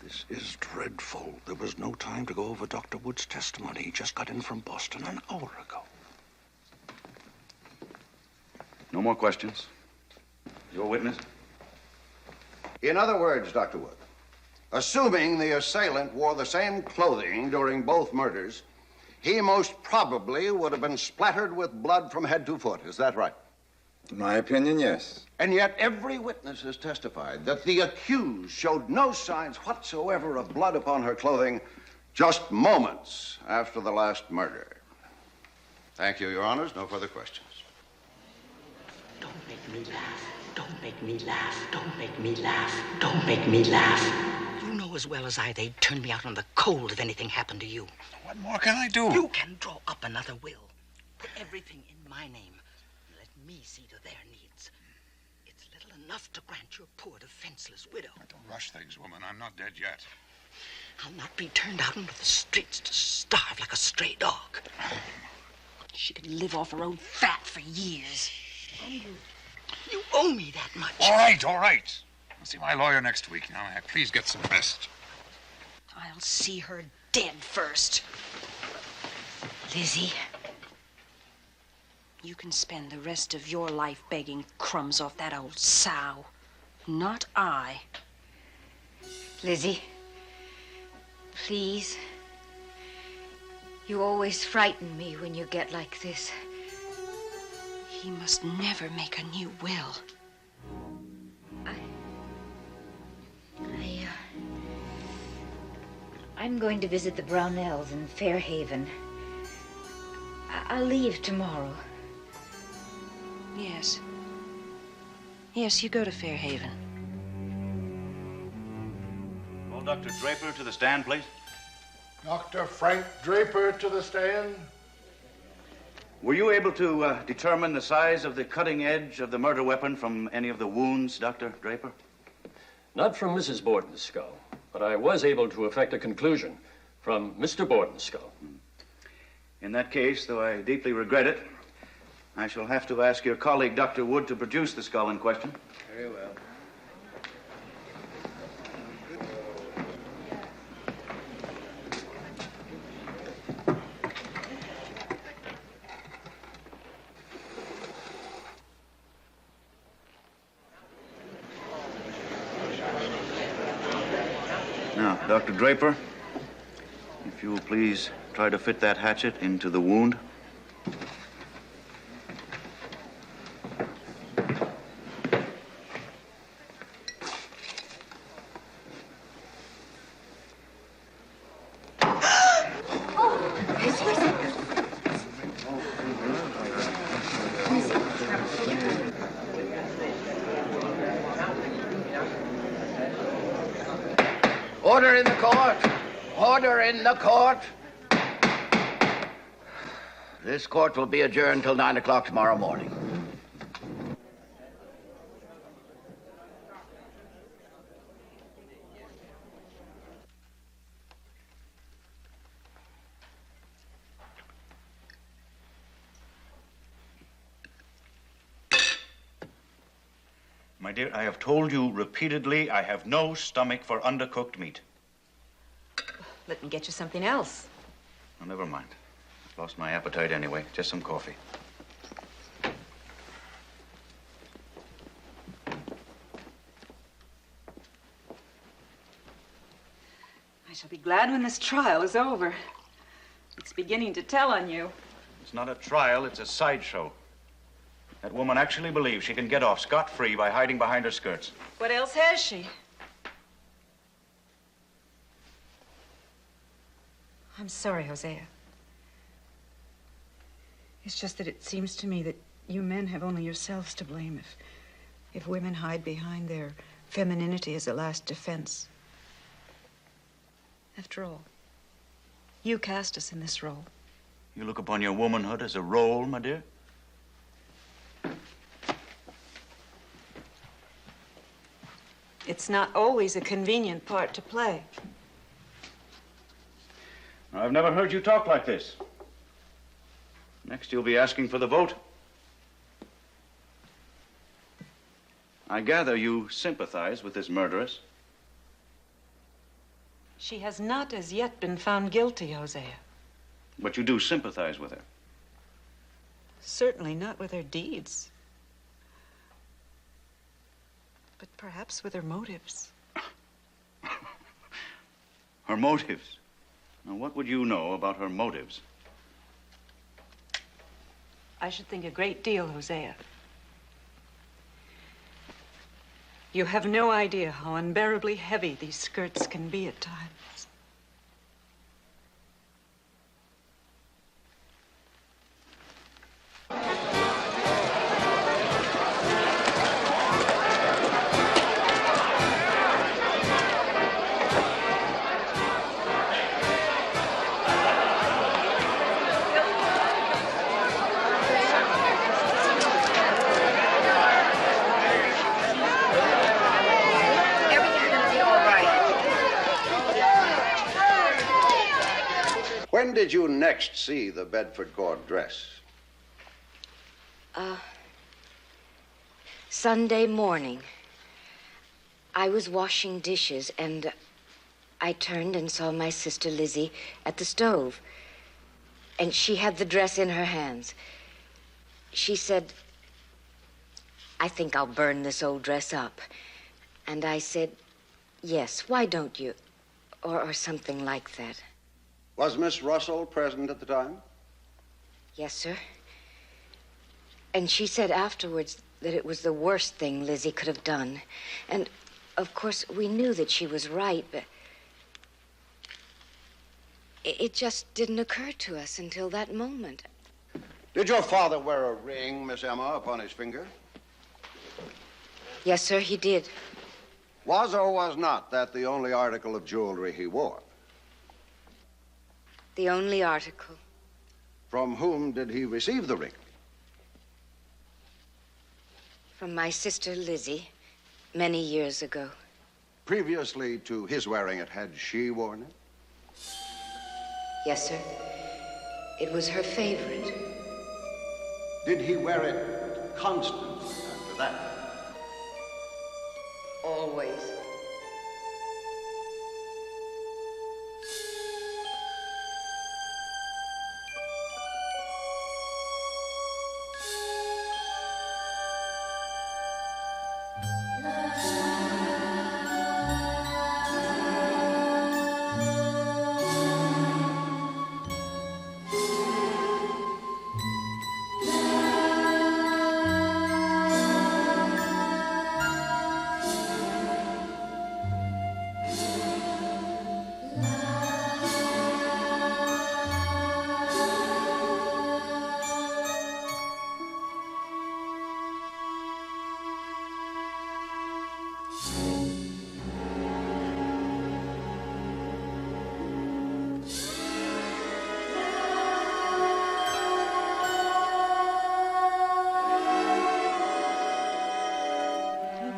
This is dreadful. There was no time to go over Dr. Wood's testimony. He just got in from Boston an hour ago. No more questions. Your witness? In other words, Dr. Wood, assuming the assailant wore the same clothing during both murders, he most probably would have been splattered with blood from head to foot. Is that right? In my opinion, yes. And yet every witness has testified that the accused showed no signs whatsoever of blood upon her clothing just moments after the last murder. Thank you, Your Honors. No further questions. Don't make me laugh. Don't make me laugh. Don't make me laugh. Don't make me laugh. You know as well as I they'd turn me out on the cold if anything happened to you. What more can I do? You can draw up another will. Put everything in my name. And let me see to their needs. It's little enough to grant your poor defenseless widow. Don't rush things, woman. I'm not dead yet. I'll not be turned out into the streets to starve like a stray dog. She can live off her own fat for years. You owe me that much. All right, all right. I'll see my lawyer next week. Now, please get some rest. I'll see her dead first. Lizzie, You can spend the rest of your life begging crumbs off that old sow. Not I. Lizzie, please. You always frighten me when you get like this. He must never make a new will. I'm going to visit the Brownells in Fairhaven. I'll leave tomorrow. Yes. Yes, you go to Fairhaven. Call Dr. Draper to the stand, please. Dr. Frank Draper to the stand. Were you able to determine the size of the cutting edge of the murder weapon from any of the wounds, Dr. Draper? Not from Mrs. Borden's skull, but I was able to effect a conclusion from Mr. Borden's skull. In that case, though I deeply regret it, I shall have to ask your colleague, Dr. Wood, to produce the skull in question. Very well. Now, Dr. Draper, if you will please try to fit that hatchet into the wound. Order in the court. Order in the court. This court will be adjourned till 9 o'clock tomorrow morning. My dear, I have told you repeatedly I have no stomach for undercooked meat. Let me get you something else. Oh, never mind. I've lost my appetite anyway. Just some coffee. I shall be glad when this trial is over. It's beginning to tell on you. It's not a trial, it's a sideshow. That woman actually believes she can get off scot-free by hiding behind her skirts. What else has she? I'm sorry, Hosea. It's just that it seems to me that you men have only yourselves to blame if women hide behind their femininity as a last defense. After all, you cast us in this role. You look upon your womanhood as a role, my dear? It's not always a convenient part to play. I've never heard you talk like this. Next, you'll be asking for the vote. I gather you sympathize with this murderess. She has not as yet been found guilty, Hosea. But you do sympathize with her. Certainly not with her deeds. But perhaps with her motives. Her motives? Now, what would you know about her motives? I should think a great deal, Hosea. You have no idea how unbearably heavy these skirts can be at times. When did you next see the Bedford Court dress? Sunday morning. I was washing dishes, and I turned and saw my sister Lizzie at the stove. And she had the dress in her hands. She said, "I think I'll burn this old dress up." And I said, "Yes, why don't you?" Or something like that. Was Miss Russell present at the time? Yes, sir. And she said afterwards that it was the worst thing Lizzie could have done. And, of course, we knew that she was right, but it just didn't occur to us until that moment. Did your father wear a ring, Miss Emma, upon his finger? Yes, sir, he did. Was or was not that the only article of jewelry he wore? The only article. From whom did he receive the ring? From my sister Lizzie, many years ago. Previously to his wearing it, had she worn it? Yes, sir. It was her favorite. Did he wear it constantly after that? Always.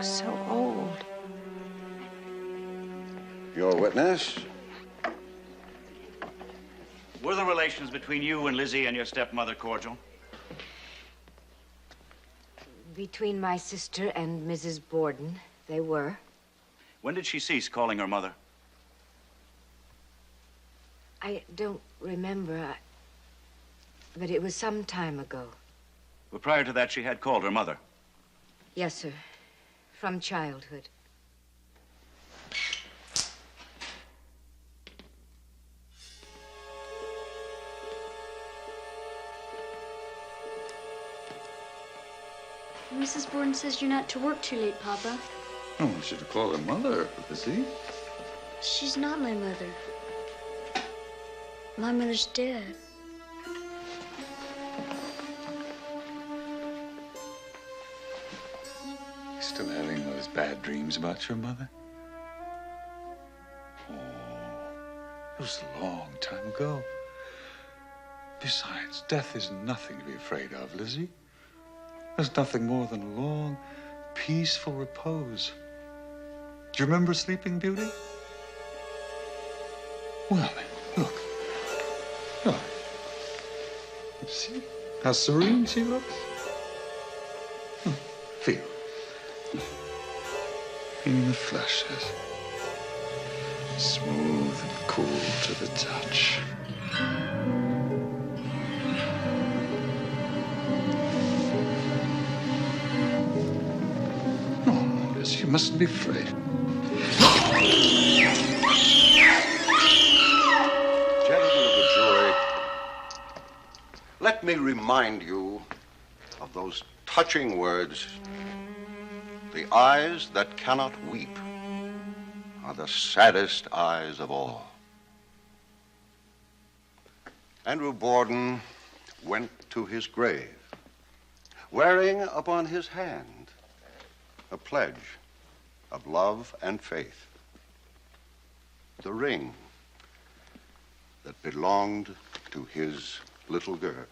So old. Your witness? Were the relations between you and Lizzie and your stepmother cordial? Between my sister and Mrs. Borden, they were. When did she cease calling her mother? I don't remember, but it was some time ago. Well, prior to that, she had called her mother. Yes, sir. From childhood. Mrs. Borden says you're not to work too late, Papa. Oh, I should have called her mother, Lizzie. She's not my mother. My mother's dead. Still having those bad dreams about your mother? Oh, it was a long time ago. Besides, death is nothing to be afraid of, Lizzie. There's nothing more than a long, peaceful repose. Do you remember Sleeping Beauty? Well, then, look. Look. You see how serene she looks? Feel. In the flesh, yes. Smooth and cool to the touch. Oh, Liz, you mustn't be afraid. Gentlemen of the jury, let me remind you of those touching words. The eyes that cannot weep are the saddest eyes of all. Andrew Borden went to his grave, wearing upon his hand a pledge of love and faith, the ring that belonged to his little girl.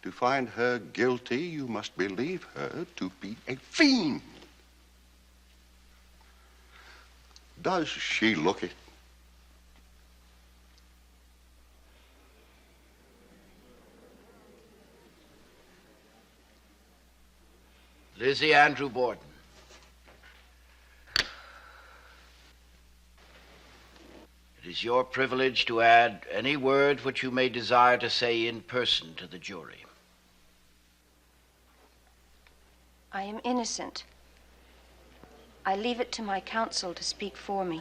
To find her guilty, you must believe her to be a fiend. Does she look it? Lizzie Andrew Borden. It is your privilege to add any word which you may desire to say in person to the jury. I am innocent. I leave it to my counsel to speak for me.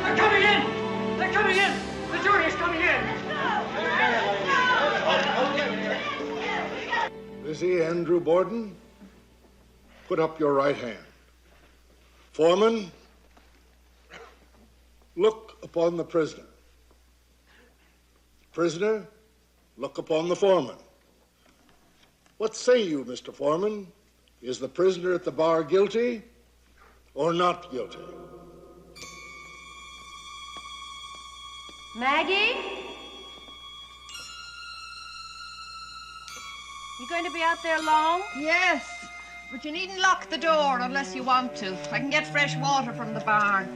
They're coming in! They're coming in! The jury is coming in! Lizzie, Andrew Borden, put up your right hand. Foreman, look upon the prisoner. Prisoner, look upon the foreman. What say you, Mr. Foreman? Is the prisoner at the bar guilty or not guilty? Maggie? You going to be out there long? Yes, but you needn't lock the door unless you want to. I can get fresh water from the barn.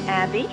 Abby?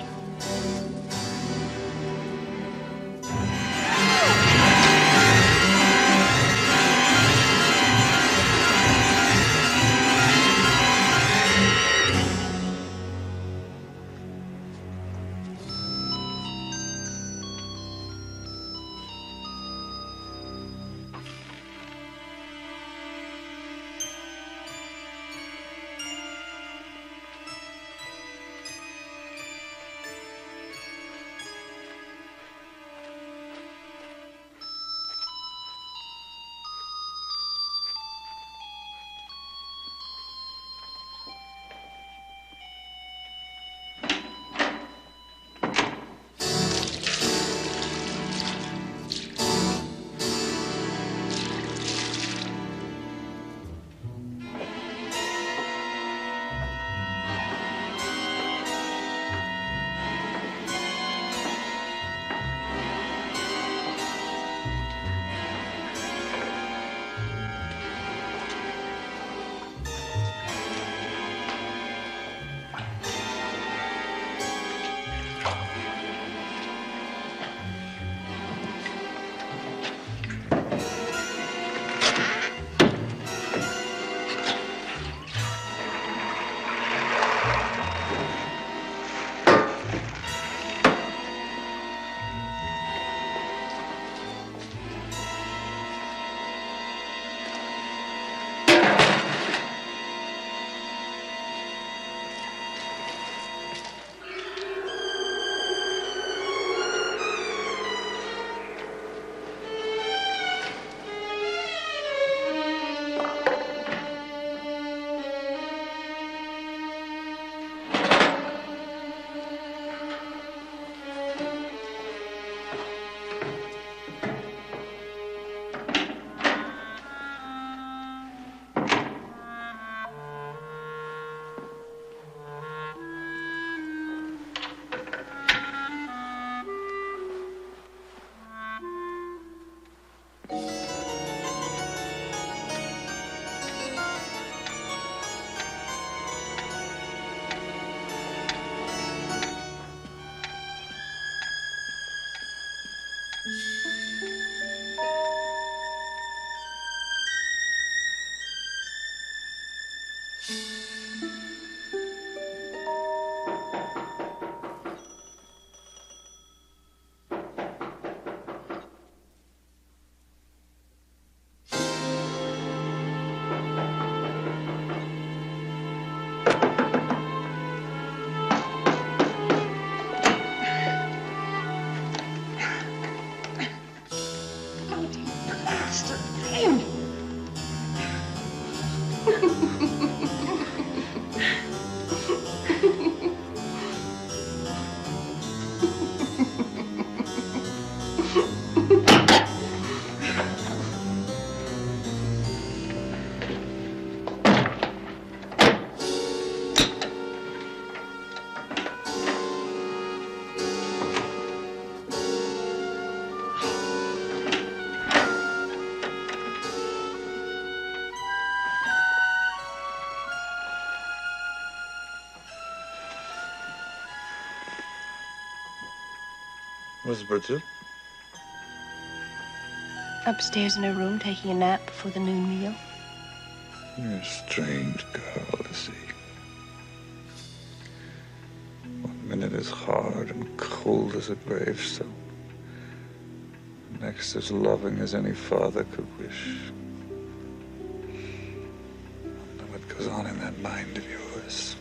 Where's Bridget? Upstairs in her room, taking a nap before the noon meal. You're a strange girl, Lizzie. One minute is hard and cold as a gravestone. Next as loving as any father could wish. I know what goes on in that mind of yours.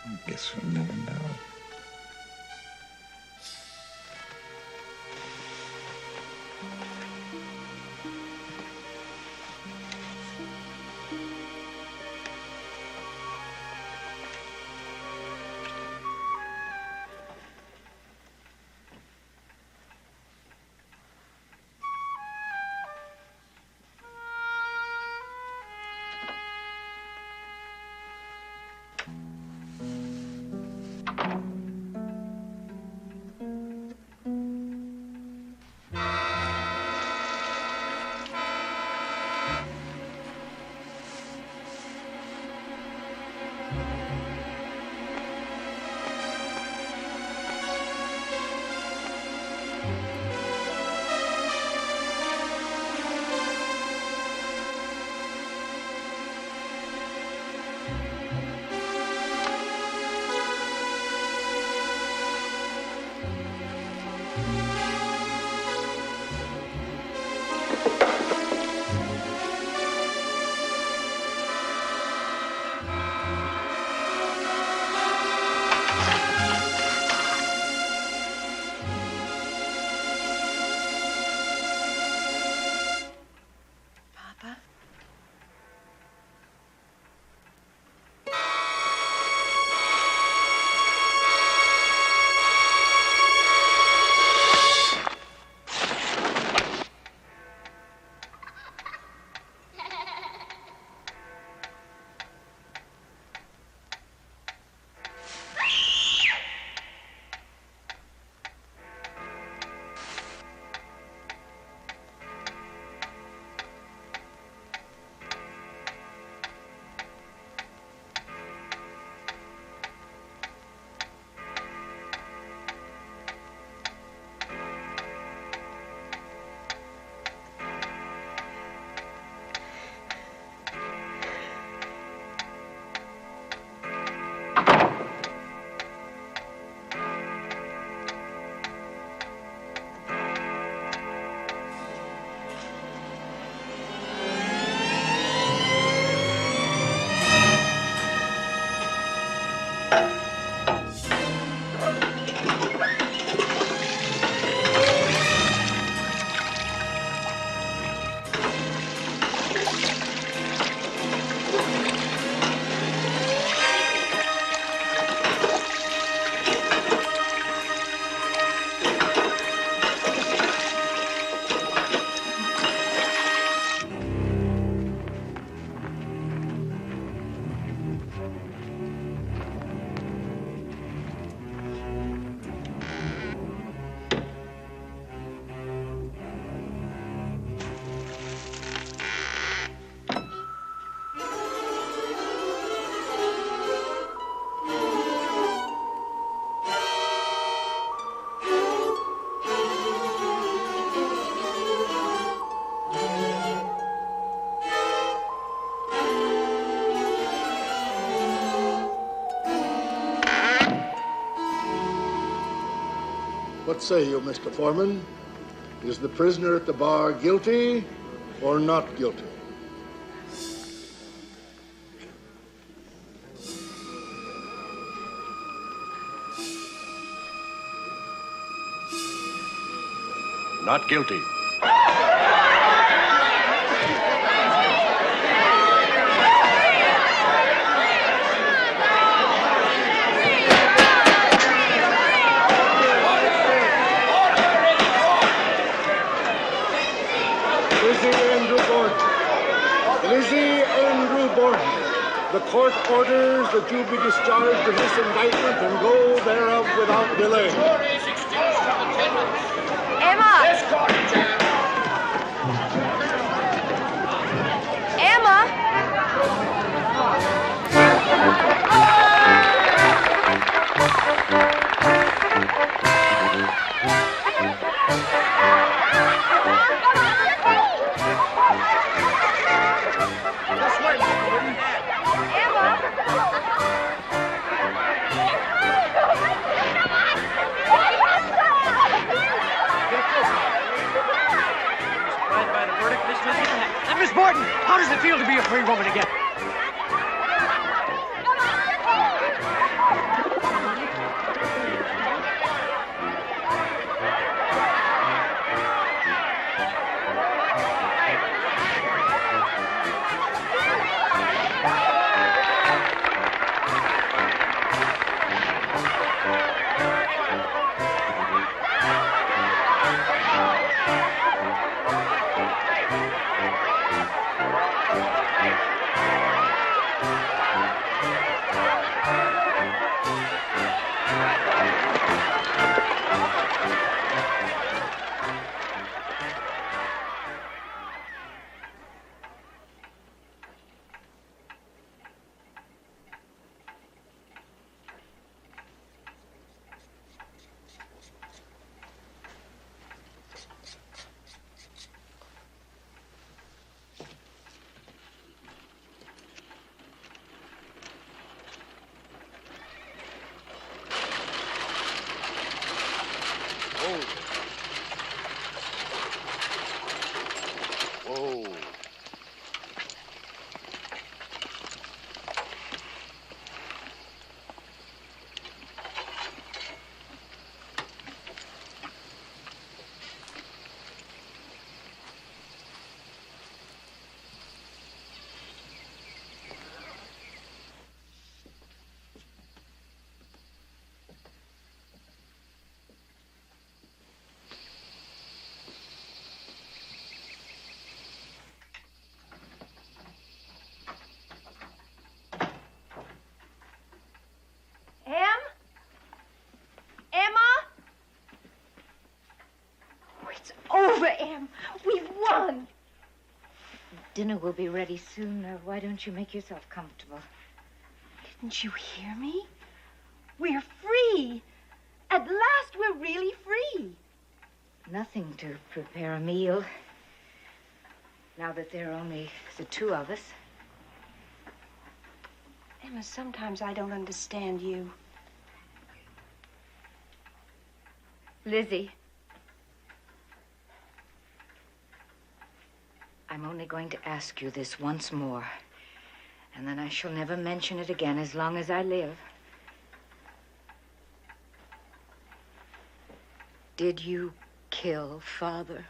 I guess we'll never know. What say you, Mr. Foreman? Is the prisoner at the bar guilty or not guilty? Not guilty. Lizzie Andrew Borden, the court orders that you be discharged of this indictment and go thereof without delay. Emma! Emma! free woman again. Em, we've won. Dinner will be ready soon. Why don't you make yourself comfortable? Didn't you hear me? We're free. At last, we're really free. Nothing to prepare a meal. Now that there are only the two of us. Emma, sometimes I don't understand you. Lizzie. I'm only going to ask you this once more, and then I shall never mention it again as long as I live. Did you kill Father?